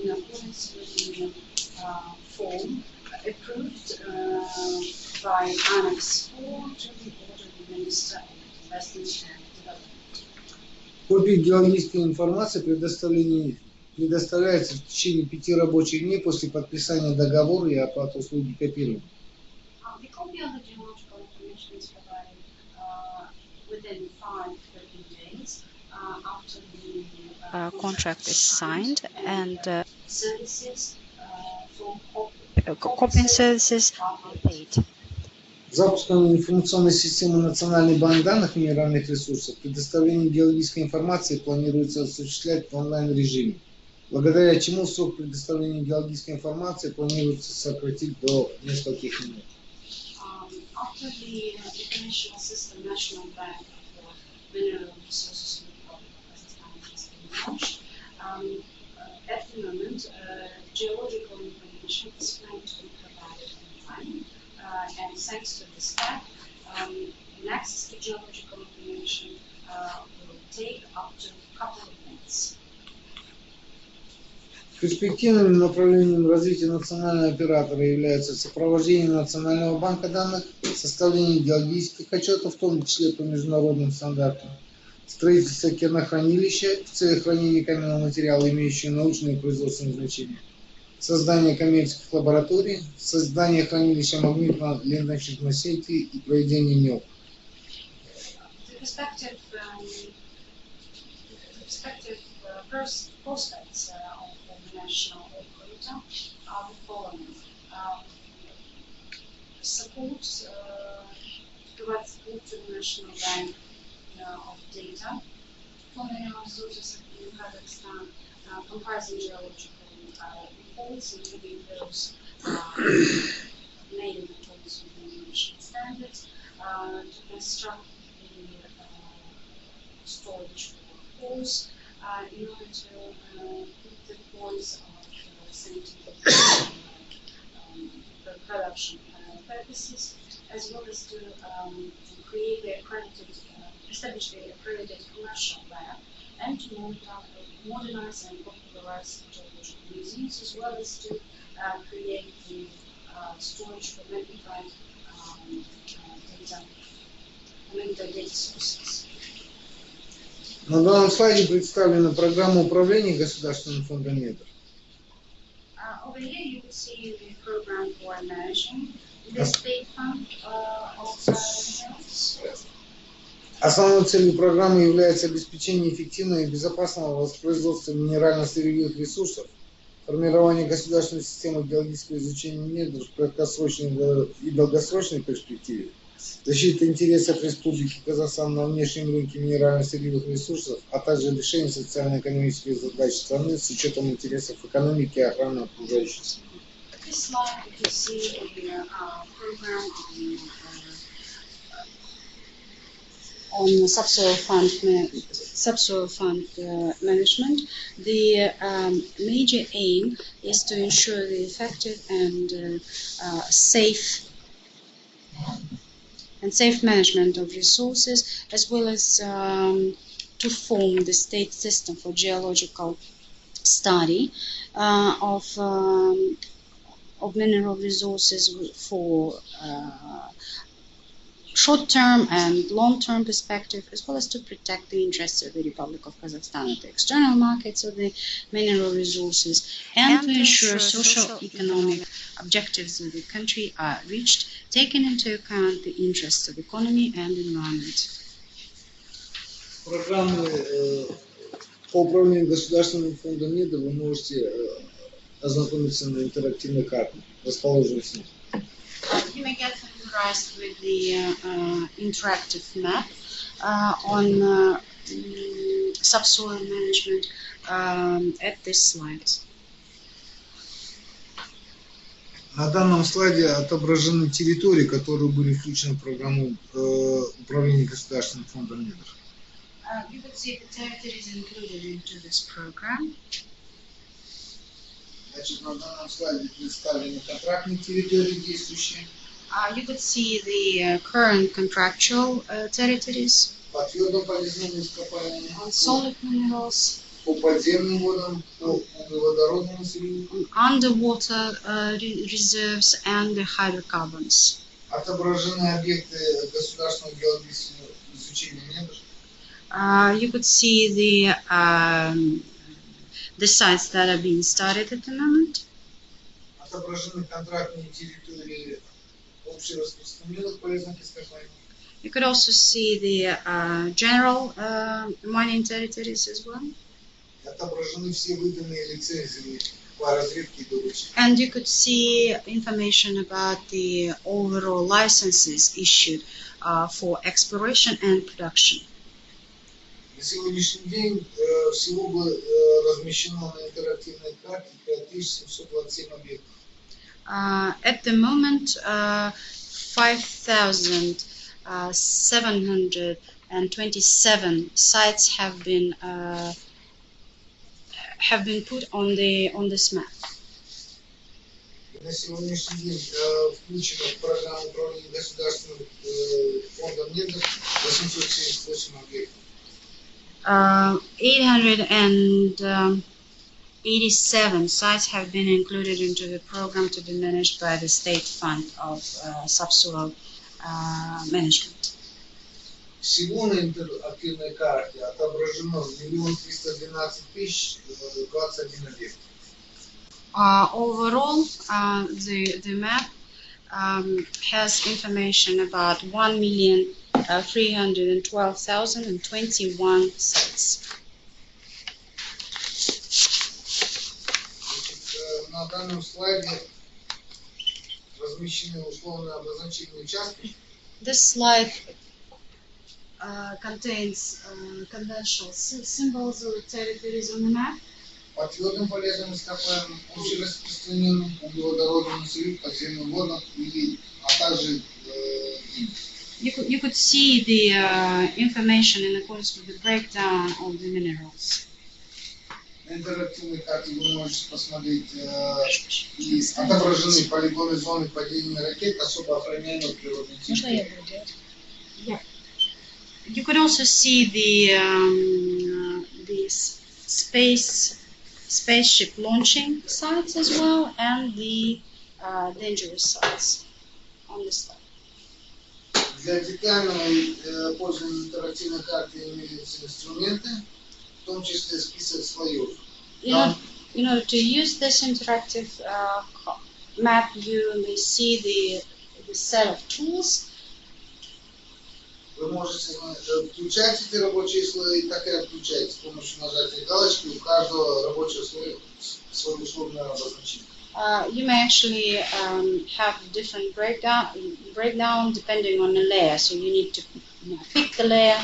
in accordance with the form approved by Annex 4 to the Order of the Minister of Investment and Development.
Копии геологической информации предоставляется в течение 5 рабочих дней после подписания договора и оплаты услуги копирования.
The copy of the geological information is provided within 5 working days after the
contract is signed, and
services for
copying services are paid.
Запуском информационной системы Национальный банк данных и минеральных ресурсов предоставление геологической информации планируется осуществлять в онлайн-режиме, благодаря чему срок предоставления геологической информации планируется сократить до нескольких минут.
After the international system, National Bank for Mineral Resources in the Republic of Kazakhstan has been launched. At the moment, geological information is planned to be provided online, and thanks to this fact, access to geological information will take up to a couple of minutes.
Перспективным направлением развития национального оператора является сопровождение Национального банка данных, составление геологических отчетов, в том числе по международным стандартам, строительство кернохранилища в целях хранения каменного материала, имеющего научное и производственное значение, создание коммерческих лабораторий, создание хранилища магнитно-ленточных носителей и проведение НИОП.
To prospective prospects of the national operator are the following. Provide support to the National Bank of Data for mineral resources in Kazakhstan, comprising geological reports, including those made in accordance with the international standards, to construct the storage for cores in order to put the cores of scientific production purposes, as well as to create the establish the accredited commercial lab, and to modernize and popularize geological museums, as well as to create the storage for magnified data sources.
На данном слайде представлена программа управления Государственным фондом недр.
Over here you will see the program for managing the state fund of minerals.
Основной целью программы является обеспечение эффективного и безопасного воспроизводства минерально-сырьевых ресурсов, формирование государственной системы геологического изучения недр в краткосрочной и долгосрочной перспективе, защита интересов Республики Казахстан на внешнем рынке минерально-сырьевых ресурсов, а также решение социально-экономических задач страны с учетом интересов экономики и охраны окружающей среды.
This slide you can see the program on subsoil fund management. The major aim is to ensure the effective and safe management of resources, as well as to form the state system for geological study of mineral resources for short-term and long-term perspective, as well as to protect the interests of the Republic of Kazakhstan at the external markets of the mineral resources, and to ensure socio-economic objectives of the country are reached, taking into account the interests of economy and environment.
Программы по управлению Государственным фондом недр вы можете ознакомиться на интерактивной карте, расположенной снизу.
You may get familiarized with the interactive map on subsoil management at this slide.
На данном слайде отображены территории, которые были включены в программу управления Государственным фондом недр.
You could see the territories included into this program.
Значит, на данном слайде представлены контрактные территории действующие.
You could see the current contractual territories
По твердым полезным ископаемым,
on solid minerals,
по подземным водам, по углеводородному сырью.
underwater reserves, and the hydrocarbons.
Отображены объекты государственного геологического изучения недр.
You could see the sites that are being started at the moment.
Отображены контрактные территории общераспространенных полезных ископаемых.
You could also see the general mining territories as well.
Отображены все выданные лицензии по разрывке и добыче.
And you could see information about the overall licenses issued for exploration and production.
На сегодняшний день всего было размещено на интерактивной карте 5727 объектов.
At the moment, 5,727 sites have been put on this map.
На сегодняшний день включено в программу управления Государственным фондом недр 878 объектов.
887 sites have been included into the program to be managed by the State Fund of Subsoil Management.
Всего на интерактивной карте отображено 1 312 021 объект.
Overall, the map has information about 1,312,021 312,021 sites.
Значит, на данном слайде размещены условные обозначения участков.
This slide contains conventional symbols of the territories on the map.
По твердым полезным ископаемым, общераспространенным углеводородным союз, подземным водам, а также
You could see the information in accordance with the breakdown of the minerals.
на интерактивной карте вы можете посмотреть и отображены полигоны зоны падения ракет особо охраняемых природных территорий.
You could also see the spaceship launching sites as well, and the dangerous sites on the slide.
Для детального пользования интерактивной карты имеются инструменты, в том числе список слоев.
In order to use this interactive map, you may see the set of tools.
Вы можете включать эти рабочие слои, так и отключать с помощью нажатия галочки. У каждого рабочего слоя свое условное обозначение.
You may actually have different breakdown depending on the layer. So you need to pick the layer,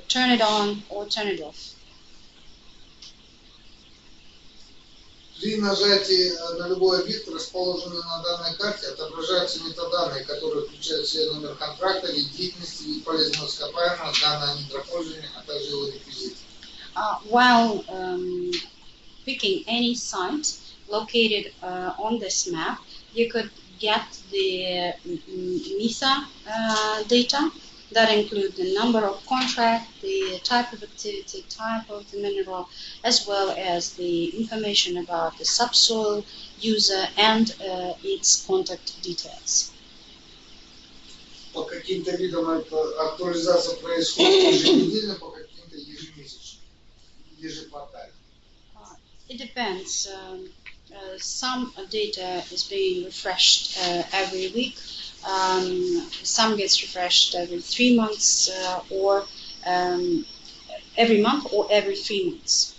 turn it on or turn it off.
При нажатии на любой объект, расположенный на данной карте, отображаются метаданные, которые включают в себя номер контракта, вид деятельности, вид полезного ископаемого, данные о недропользовании, а также его реквизиты.
While picking any site located on this map, you could get the MESA data that include the number of contract, the type of activity, type of the mineral, as well as the information about the subsoil user and its contact details.
По каким-то видам эта актуализация происходит еженедельно, по каким-то ежемесячно, ежеквартально.
It depends. Some data is being refreshed every week. Some gets refreshed every 3 months, or every month, or every 3 months.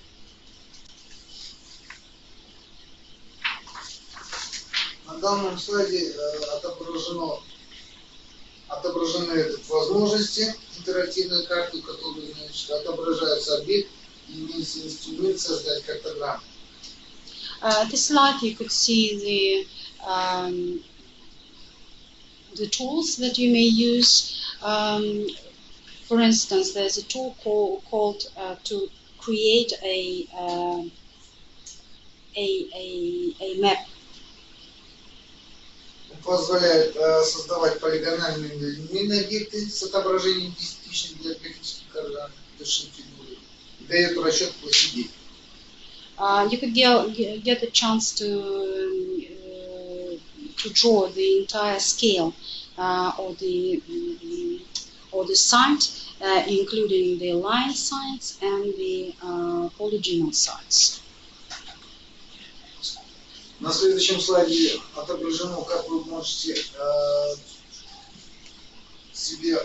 На данном слайде отображены возможности интерактивной карты, которые, значит, отображается объект и имеется инструмент создать картограмму.
This slide you could see the tools that you may use. For instance, there's a tool called to create a map.
Позволяет создавать полигональные линейные объекты с отображением десятичных географических координат вершин фигуры и дает расчет площадей.
You could get a chance to draw the entire scale of the site, including the line sites and the polygonal sites.
На следующем слайде отображено, как вы можете себе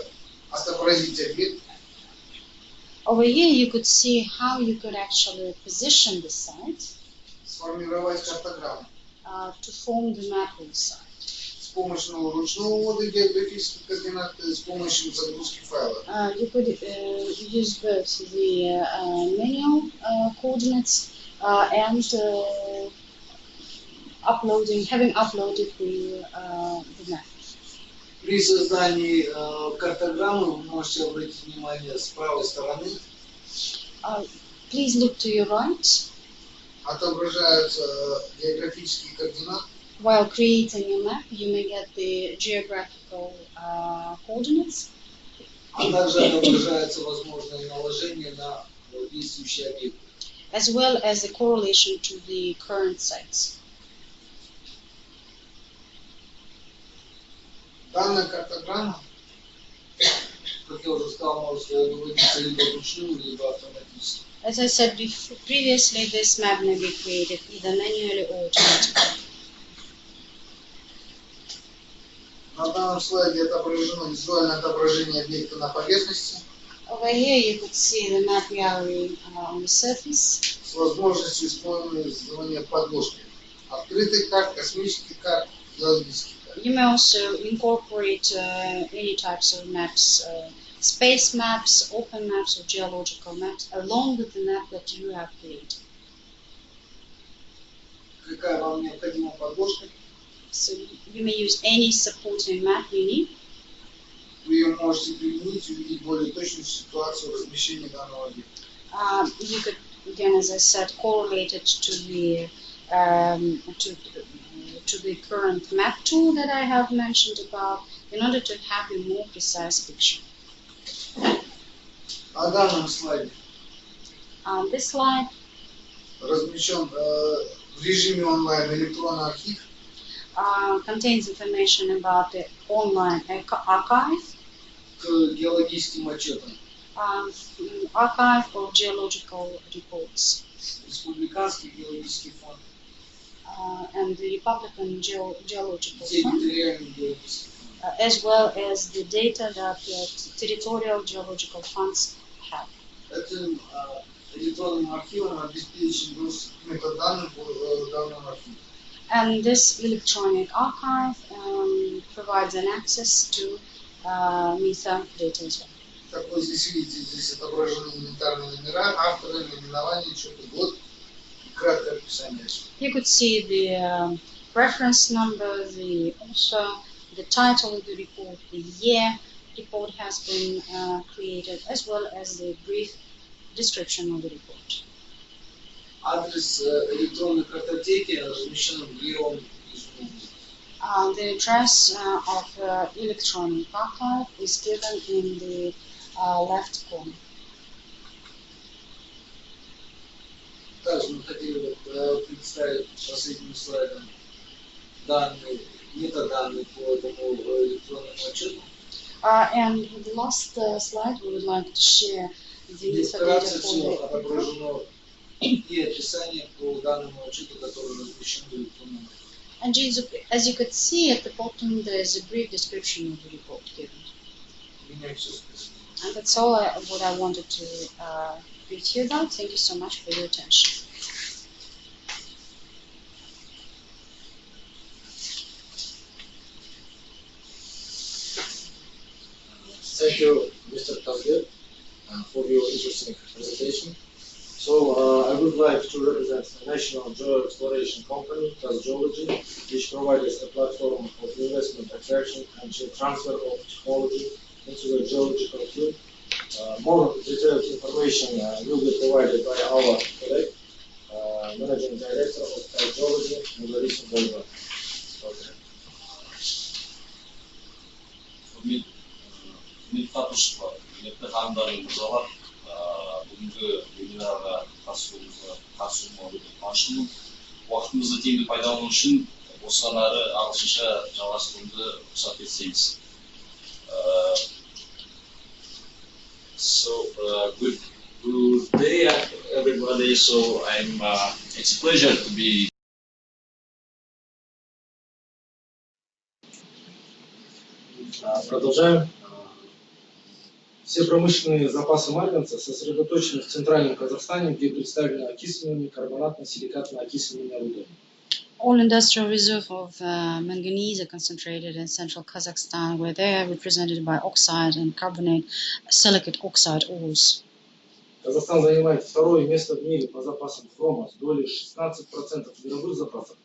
отобразить объект.
Over here, you could see how you could actually position the site,
Сформировать картограмму
to form the map of the site.
с помощью ручного ввода географических координат и с помощью загрузки файла.
You could use both the manual coordinates and having uploaded the map.
При создании картограммы вы можете обратить внимание с правой стороны.
Please look to your right.
Отображаются географические координаты.
While creating a map, you may get the geographical coordinates.
А также отображается возможное наложение на действующий объект.
As well as a correlation to the current sites.
Данная картограмма, как я уже сказал, может выводиться либо вручную, либо автоматически.
As I said previously, this map may be created either manually or automatically.
На данном слайде отображено визуальное отображение объекта на поверхности
Over here you could see the map gallery on the surface.
с возможностью использования подложки. Открытых карт, космических карт, геологических карт.
You may also incorporate any types of maps, space maps, open maps, or geological maps, along with the map that you have created.
Какая вам необходима подложка?
So you may use any supporting map you need.
Вы ее можете применить и увидеть более точную ситуацию размещения данного объекта.
You could, again, as I said, correlate it to the current map tool that I have mentioned above in order to have a more precise picture.
На данном слайде
This slide
размещен в режиме онлайн электронный архив,
contains information about the online archive,
к геологическим отчетам,
archive of geological reports,
Республиканский геологический фонд,
and the Republican Geological Fund,
территориальный геологический фонд.
as well as the data that the territorial geological funds have.
Этим электронным архивом обеспечен доступ к метаданным по данному архиву.
And this electronic archive provides an access to META data as well.
Как вы здесь видите, здесь отображены инвентарные номера, авторы, наименование, учетный год и краткое описание.
You could see the reference number, the author, the title of the report, the year report has been created, as well as the brief description of the report.
Адрес электронной картотеки размещен в левом низу.
The address of electronic archive is given in the left corner.
Также мы хотели бы представить последним слайдом данные, метаданные по этому электронному отчету.
And the last slide, we would like to share the
Здесь
metadata
вкратце
for
все
the
отображено и описание по данному отчету, который размещен в электронном архиве.
And as you could see at the bottom, there is a brief description of the report given.
У меня все спасибо.
And that's all what I wanted to greet you about. Thank you so much for your attention.
Thank you, Mr. Tazgir, for your interesting presentation. So I would like to represent the National Geo Exploration Company, TazGeology, which provides a platform of investment attraction and transfer of technology into the geological field. More detailed information will be provided by our colleague, Managing Director of TazGeology, Margarita Volga.
Қатысушылар, құрметті ғалымдар мен мырзалар, бүгінгі вебинарға қатысуыма өте қуаныштымын. Уақытымызды тиімді пайдалану үшін осыдан ары ағылшынша жалғастыруымды рұқсат етсеңіз. Good day, everybody. So it's a pleasure to be.
Продолжаем. Все промышленные запасы марганца сосредоточены в центральном Казахстане, где представлены окисленными карбонатно-силикатно-окисленными рудами.
All industrial reserve of manganese are concentrated in central Kazakhstan, where they are represented by oxide and carbonate silicate oxide ores.
Казахстан занимает второе место в мире по запасам хрома с долей 16% мировых запасов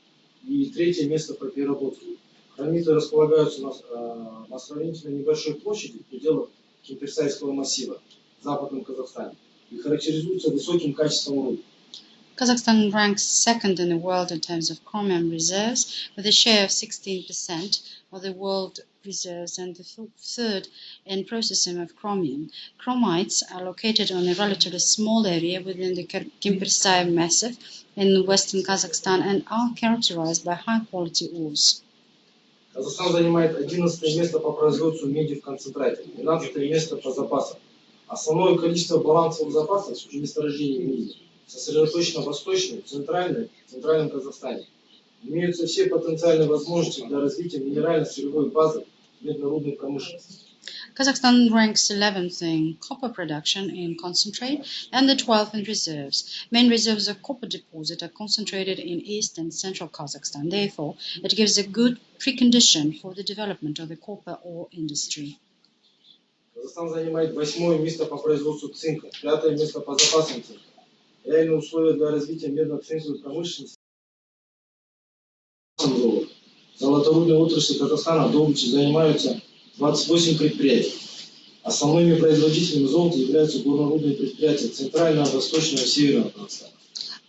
и третье место по переработке. Хромиты располагаются на сравнительно небольшой площади в пределах Кемперсайского массива в западном Казахстане и характеризуются высоким качеством руд.
Kazakhstan ranks second in the world in terms of chromium reserves, with a share of 16% of the world reserves, and the third in processing of chromium. Chromites are located on a relatively small area within the Kempersay Massif in western Kazakhstan and are characterized by high-quality ores.
Казахстан занимает 11 место по производству меди в концентрате, 12 место по запасам. Основное количество балансовых запасов месторождений меди сосредоточено в восточном, центральном Казахстане. Имеются все потенциальные возможности для развития минерально-сырьевой базы меднорудной промышленности.
Kazakhstan ranks 11th in copper production in concentrate and the 12th in reserves. Main reserves of copper deposit are concentrated in east and central Kazakhstan. Therefore, it gives a good precondition for the development of the copper ore industry.
Казахстан занимает 8-е место по производству цинка, 5-е место по запасам цинка. Реальные условия для развития медно-цинковой промышленности. Золоторудной отрасли Казахстана добычей занимаются 28 предприятий. Основными производителями золота являются горнорудные предприятия Центрального, Восточного и Северного Казахстана.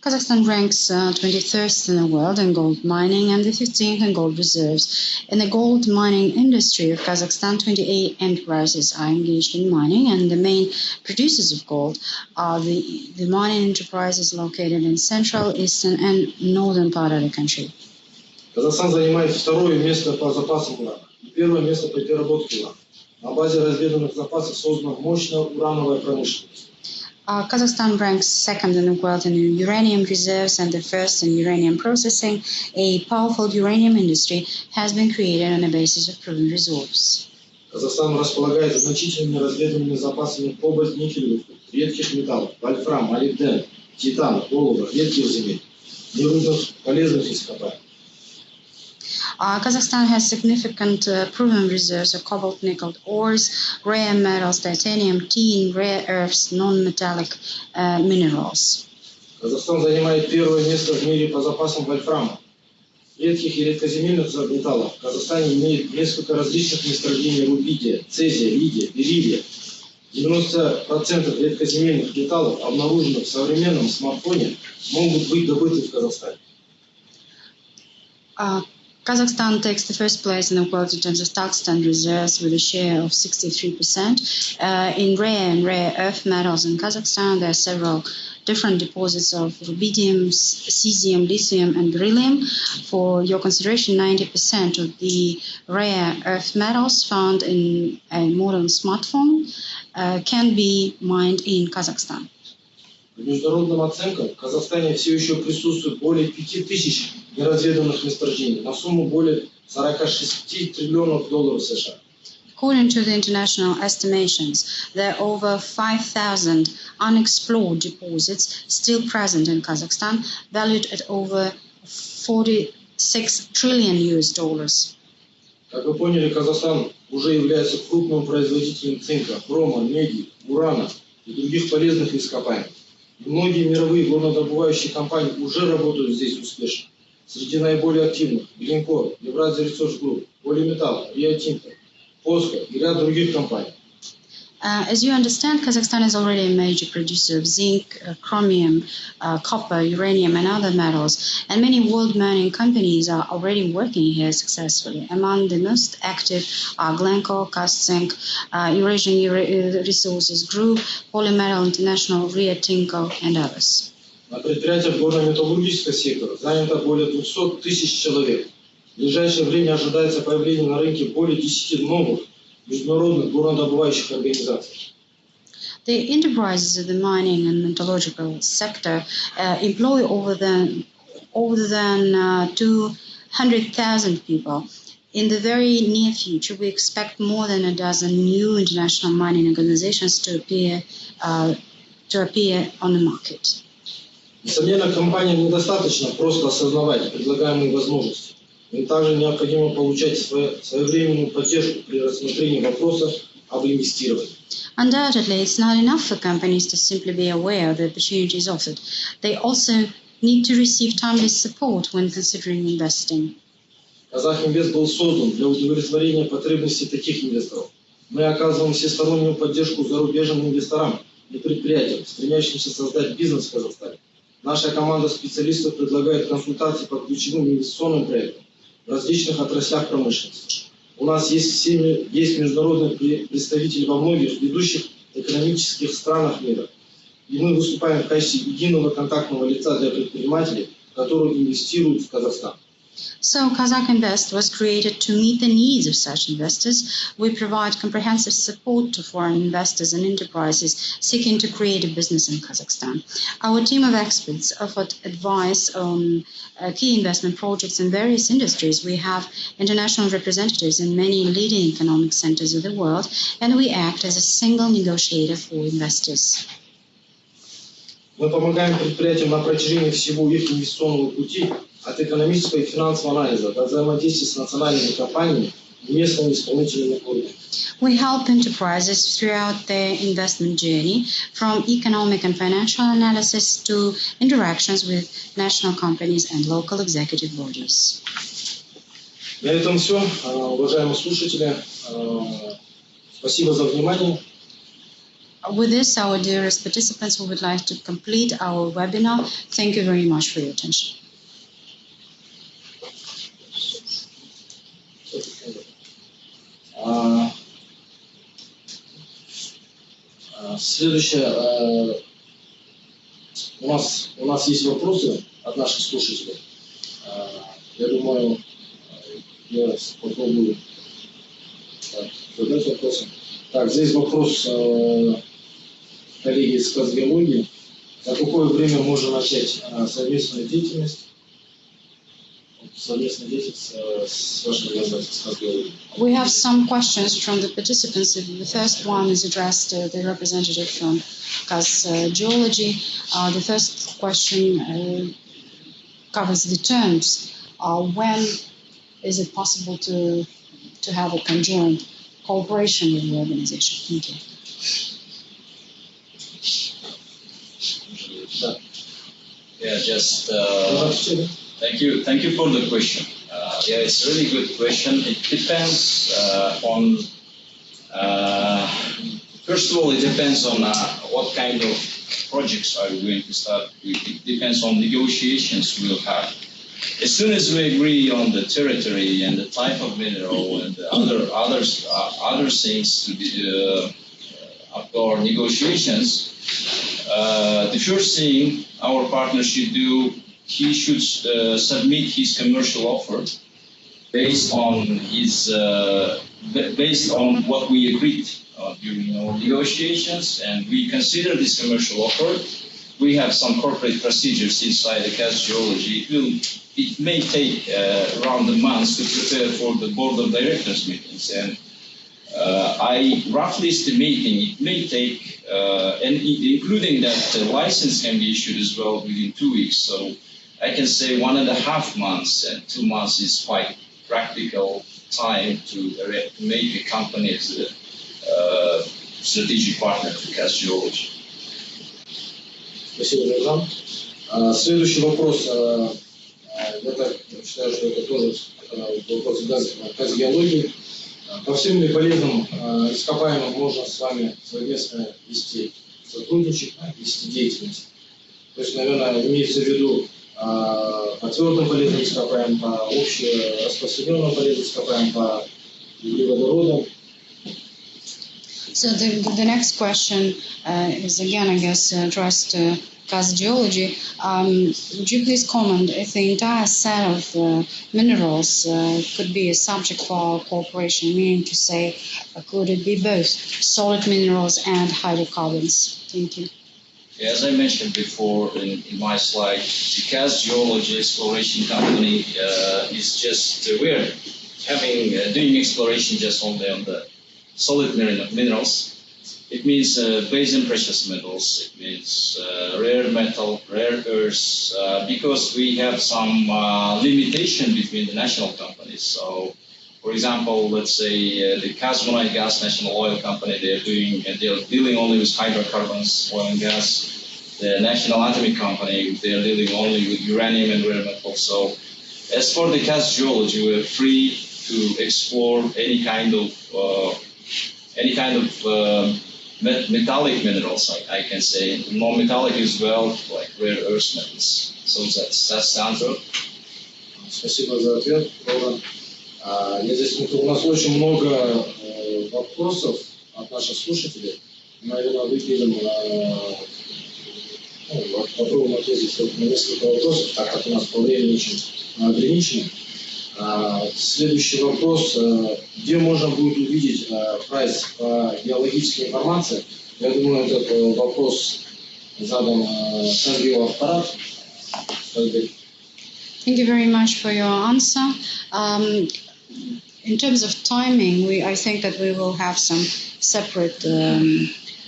Kazakhstan ranks 23rd in the world in gold mining and the 15th in gold reserves. In the gold mining industry of Kazakhstan, 28 enterprises are engaged in mining, and the main producers of gold are the mining enterprises located in central, eastern, and northern part of the country.
Казахстан занимает 2-е место по запасам урана и 1-е место по переработке урана. На базе разведанных запасов создана мощная урановая промышленность.
Kazakhstan ranks 2nd in the world in uranium reserves and the 1st in uranium processing. A powerful uranium industry has been created on the basis of proven reserves.
Казахстан располагает значительными разведанными запасами кобальт, никель, редких металлов, вольфрам, молибден, титан, олово, редких земель, нерудных полезных ископаемых.
Kazakhstan has significant proven reserves of cobalt, nickel ores, rare metals, titanium, tin, rare earths, non-metallic minerals.
Казахстан занимает 1-е место в мире по запасам вольфрама. Редких и редкоземельных металлов в Казахстане имеет несколько различных месторождений рубидия, цезия, лидия, бериллия. 90% редкоземельных металлов, обнаруженных в современном смартфоне, могут быть добыты в Казахстане.
Kazakhstan takes the first place in the world in terms of tungsten reserves with a share of 63%. In rare and rare earth metals in Kazakhstan, there are several different deposits of rubidium, cesium, lithium, and beryllium. For your consideration, 90% of the rare earth metals found in a modern smartphone can be mined in Kazakhstan.
По международным оценкам в Казахстане все еще присутствует более 5000 неразведанных месторождений на сумму более 46 триллионов долларов США.
According to the international estimations, there are over 5,000 unexplored deposits still present in Kazakhstan, valued at over 46 trillion US dollars.
Как вы поняли, Казахстан уже является крупным производителем цинка, хрома, меди, урана и других полезных ископаемых. Многие мировые горнодобывающие компании уже работают здесь успешно. Среди наиболее активных – Glencore, Евразия Research Group, Polymetal, Rio Tinto, POSCO и ряд других компаний.
As you understand, Kazakhstan is already a major producer of zinc, chromium, copper, uranium, and other metals, and many world mining companies are already working here successfully. Among the most active are Glencore, Kazzinc, Eurasian Resources Group, Polymetal International, Rio Tinto, and others.
На предприятиях горно-металлургического сектора занято более 200 тысяч человек. В ближайшее время ожидается появление на рынке более 10 новых международных горнодобывающих организаций.
The enterprises of the mining and metallurgical sector employ over than 200,000 people. In the very near future, we expect more than a dozen new international mining organizations to appear on the market.
Несомненно, компаниям недостаточно просто осознавать предлагаемые возможности. Им также необходимо получать своевременную поддержку при рассмотрении вопроса об инвестировании.
Undoubtedly, it's not enough for companies to simply be aware of the opportunities offered. They also need to receive timely support when considering investing.
Казахинвест был создан для удовлетворения потребностей таких инвесторов. Мы оказываем всестороннюю поддержку зарубежным инвесторам и предприятиям, стремящимся создать бизнес в Казахстане. Наша команда специалистов предлагает консультации по ключевым инвестиционным проектам в различных отраслях промышленности. У нас есть международные представители во многих ведущих экономических странах мира. И мы выступаем в качестве единого контактного лица для предпринимателей, которые инвестируют в Казахстан.
So Kazakh Invest was created to meet the needs of such investors. We provide comprehensive support to foreign investors and enterprises seeking to create a business in Kazakhstan. Our team of experts offered advice on key investment projects in various industries. We have international representatives in many leading economic centers of the world, and we act as a single negotiator for investors.
Мы помогаем предприятиям на протяжении всего их инвестиционного пути, от экономического и финансового анализа до взаимодействия с национальными компаниями и местными исполнительными органами.
We help enterprises throughout their investment journey, from economic and financial analysis to interactions with national companies and local executive bodies.
На этом все. Уважаемые слушатели, спасибо за внимание.
With this, our dearest participants, we would like to complete our webinar. Thank you very much for your attention.
Следующее. У нас есть вопросы от наших слушателей. Я думаю, я попробую задать вопросы. Так, здесь вопрос коллеги из казгеологии. За какое время можно начать совместную деятельность? Совместная деятельность с вашей организацией, с казгеологией.
We have some questions from the participants. The first one is addressed to the representative from Kaz Geology. The first question covers the terms. When is it possible to have a conjoint cooperation with the organization? Thank you.
Yeah, just thank you for the question. Yeah, it's a really good question. It depends on. First of all, it depends on what kind of projects are we going to start with. It depends on negotiations we'll have. As soon as we agree on the territory and the type of mineral and the other things to be up to our negotiations, the first thing our partner should do, he should submit his commercial offer based on what we agreed during our negotiations, and we consider this commercial offer. We have some corporate procedures inside the Kaz Geology. It may take around a month to prepare for the board of directors meetings, and I roughly estimating it may take, and including that the license can be issued as well within 2 weeks. So I can say 1.5 months, and 2 months is quite practical time to make a company as a strategic partner to Kaz Geology.
Спасибо, Нуржан. Следующий вопрос. Я так считаю, что это тоже вопрос казгеологии. По всем ли полезным ископаемым можно с вами совместно вести сотрудничать, вести деятельность? То есть, наверное, имеется в виду по твердым полезным ископаемым, по общераспространенным полезным ископаемым, по углеводородам.
So the next question is again, I guess, addressed to Kaz Geology. Would you please comment if the entire set of minerals could be a subject for our cooperation, meaning to say, could it be both solid minerals and hydrocarbons? Thank you.
As I mentioned before in my slide, the Kaz Geology Exploration Company is just, we're doing exploration just only on the solid minerals. It means base and precious metals. It means rare metal, rare earths, because we have some limitation between the national companies. So, for example, let's say the Kazmunay Gas National Oil Company, they're dealing only with hydrocarbons, oil and gas. The National Atomic Company, they're dealing only with uranium and rare metals. So, as for the Kaz Geology, we're free to explore any kind of metallic minerals, I can say. Non-metallic as well, like rare earth metals. So that's the answer.
Спасибо за ответ, Роман. У нас очень много вопросов от наших слушателей. Наверное, выделим, попробуем ответить на несколько вопросов, так как у нас по времени очень ограничено. Следующий вопрос. Где можно будет увидеть прайс по геологической информации? Я думаю, этот вопрос задан Казгеоаппарат.
Thank you very much for your answer. In terms of timing, I think that we will have some separate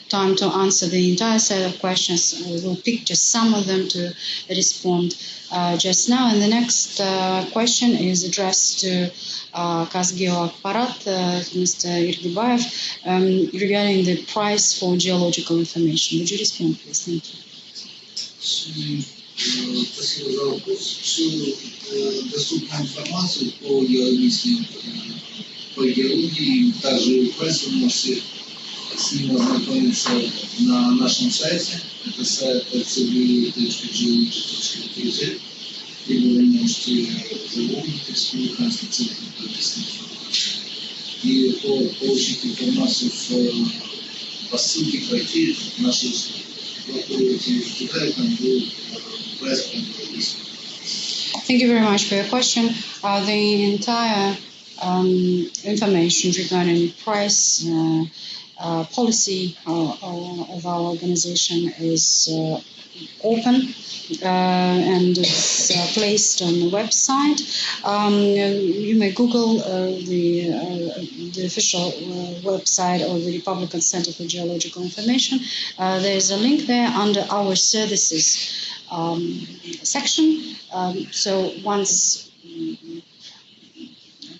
time to answer the entire set of questions. We will pick just some of them to respond just now. And the next question is addressed to Казгеоаппарат, Mr. Irgibayev, regarding the price for geological information. Would you respond, please? Thank you.
Спасибо за вопрос. Всю доступную информацию по геологической по геологии, также пресс, вы можете с ним ознакомиться на нашем сайте. Это сайт cb.geology.kz. Либо вы можете загуглить республиканский центр геологической информации. И получить информацию по ссылке пройти наши услуги. В Китае там был пресс.
Thank you very much for your question. The entire information regarding price policy of our organization is open and it's placed on the website. You may Google the official website of the Republican Center for Geological Information. There is a link there under our services section. So once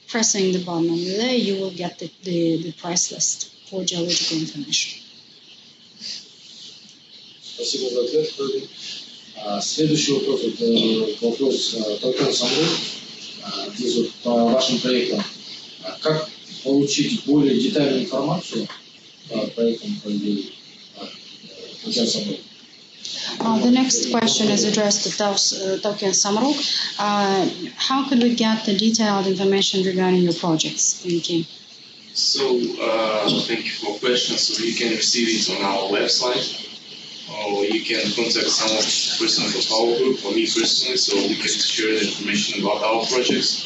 pressing the button over there, you will get the price list for geological information.
Спасибо за ответ. Следующий вопрос – это вопрос Толкан Самрук. Здесь вот по вашим проектам. Как получить более детальную информацию по проектам Толкан Самрук?
The next question is addressed to Tolkien Samruk. How could we get the detailed information regarding your projects? Thank you.
So, thank you for questions. So you can receive it on our website, or you can contact some of the persons of our group, or me personally, so we can share the information about our projects.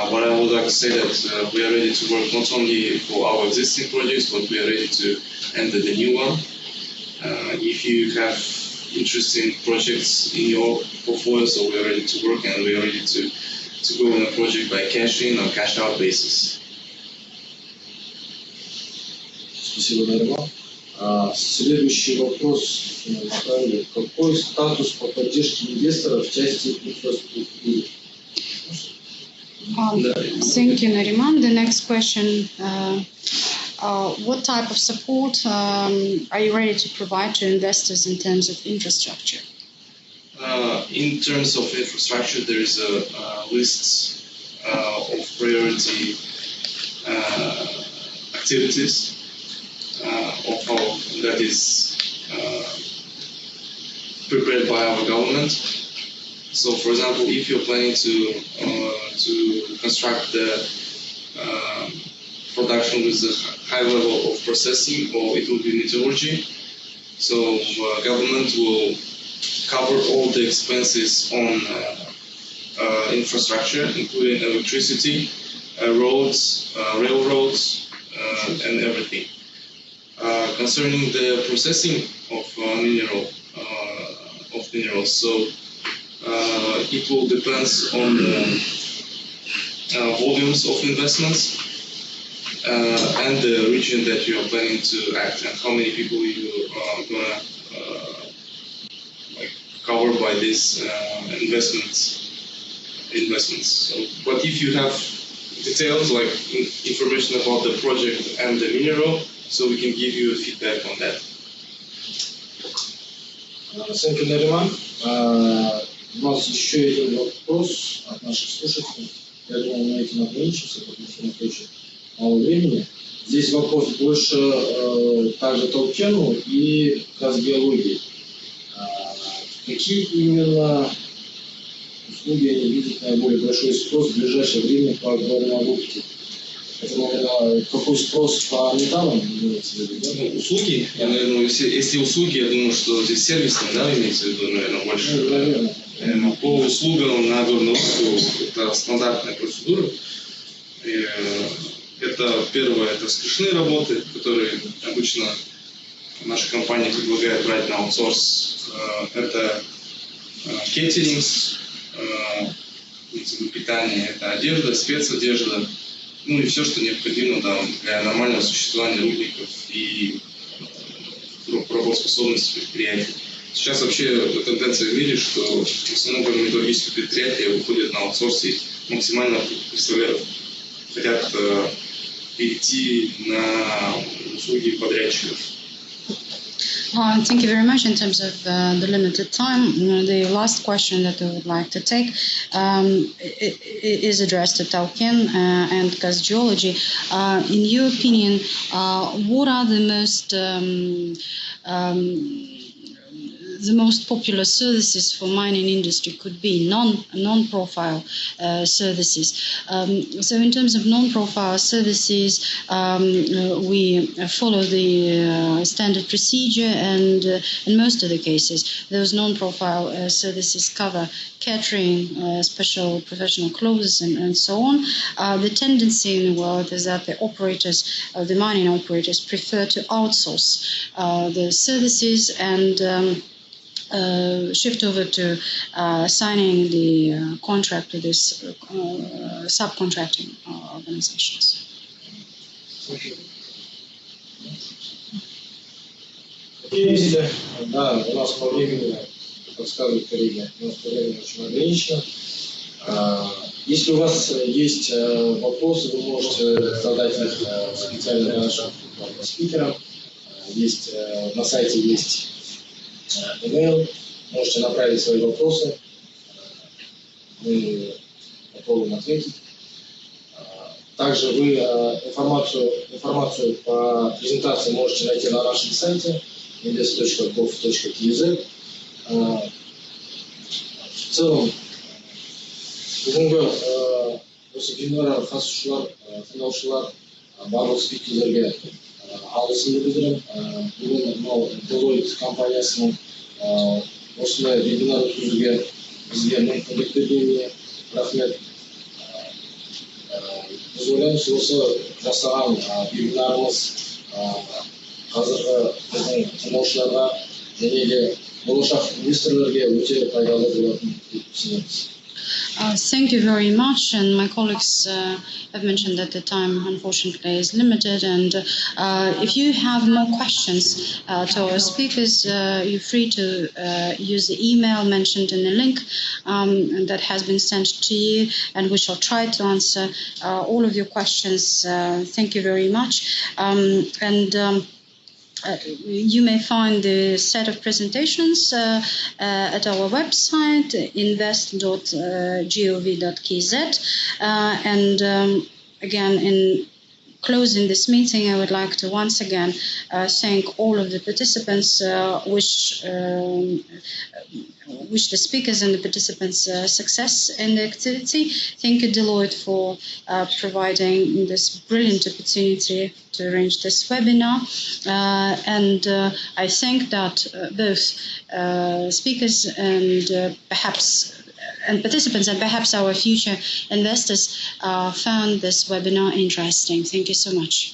What I would like to say that we are ready to work not only for our existing projects, but we are ready to enter the new one. If you have interesting projects in your portfolio, so we are ready to work and we are ready to go on a project by cash in or cash out basis.
Спасибо, Нариман. Следующий вопрос направили. Какой статус по поддержке инвесторов в части инфраструктуры?
Thank you, Nariman. The next question, what type of support are you ready to provide to investors in terms of infrastructure?
In terms of infrastructure, there is a list of priority activities that is prepared by our government. So, for example, if you're planning to construct the production with a high level of processing, or it will be metallurgy, so government will cover all the expenses on infrastructure, including electricity, roads, railroads, and everything. Concerning the processing of minerals, so it will depend on the volumes of investments and the region that you are planning to act, and how many people you are gonna cover by these investments. So, but if you have details like information about the project and the mineral, so we can give you a feedback on that.
Thank you, Нариман. У нас еще один вопрос от наших слушателей. Я думаю, мы этим ограничимся, потому что у нас очень мало времени. Здесь вопрос больше также Толкену и казгеологии. Какие именно услуги они видят наиболее большой спрос в ближайшее время по агрономобилке? Это, наверное, какой спрос по металлам имеется в виду? Да?
Услуги, я, наверное, если услуги, я думаю, что здесь сервисные, да, имеется в виду, наверное, больше.
Наверное.
По услугам на горнорудку это стандартная процедура. Это первое, это скрышные работы, которые обычно наша компания предлагает брать на аутсорс. Это кейтеринг, питание, это одежда, спецодежда, ну и все, что необходимо для нормального существования рудников и работоспособности предприятий. Сейчас вообще тенденция в мире, что в основном металлургические предприятия выходят на аутсорс и максимально хотят перейти на услуги подрядчиков.
Thank you very much. In terms of the limited time, the last question that I would like to take is addressed to Tauken and Kaz Geology. In your opinion, what are the most popular services for mining industry could be non-profile services. So in terms of non-profile services, we follow the standard procedure, and in most of the cases, those non-profile services cover catering, special professional clothes, and so on. The tendency in the world is that the operators, the mining operators, prefer to outsource the services and shift over to signing the contract with these subcontracting organizations.
Видите, да, у нас по времени, подсказывают коллеги, у нас по времени очень ограничено. Если у вас есть вопросы, вы можете задать их специально нашим спикерам. Есть на сайте есть email, можете направить свои вопросы, мы попробуем ответить. Также вы информацию по презентации можете найти на нашем сайте invest.gov.kz. В целом, бүгінгі осы вебинарға қатысушылар, тыңдаушылар барлық спикерлерге алғысымды білдіремін. Бүгін мынау Deloitte компаниясының осындай вебинар өткізуге бізге мүмкіндік бергеніне рахмет. Біз ойлаймыз, осы жасаған вебинарымыз қазіргі біздің тыңдаушыларға және де болашақ инвесторлерге өте пайдалы болатын деп сенеміз.
Thank you very much, and my colleagues have mentioned that the time unfortunately is limited, and if you have more questions to our speakers, you're free to use the email mentioned in the link that has been sent to you, and we shall try to answer all of your questions. Thank you very much. You may find the set of presentations at our website, invest.gov.kz. Again, in closing this meeting, I would like to once again thank all of the participants, wish the speakers and the participants success in the activity. Thank you, Deloitte, for providing this brilliant opportunity to arrange this webinar. I think that both speakers and participants and perhaps our future investors found this webinar interesting. Thank you so much.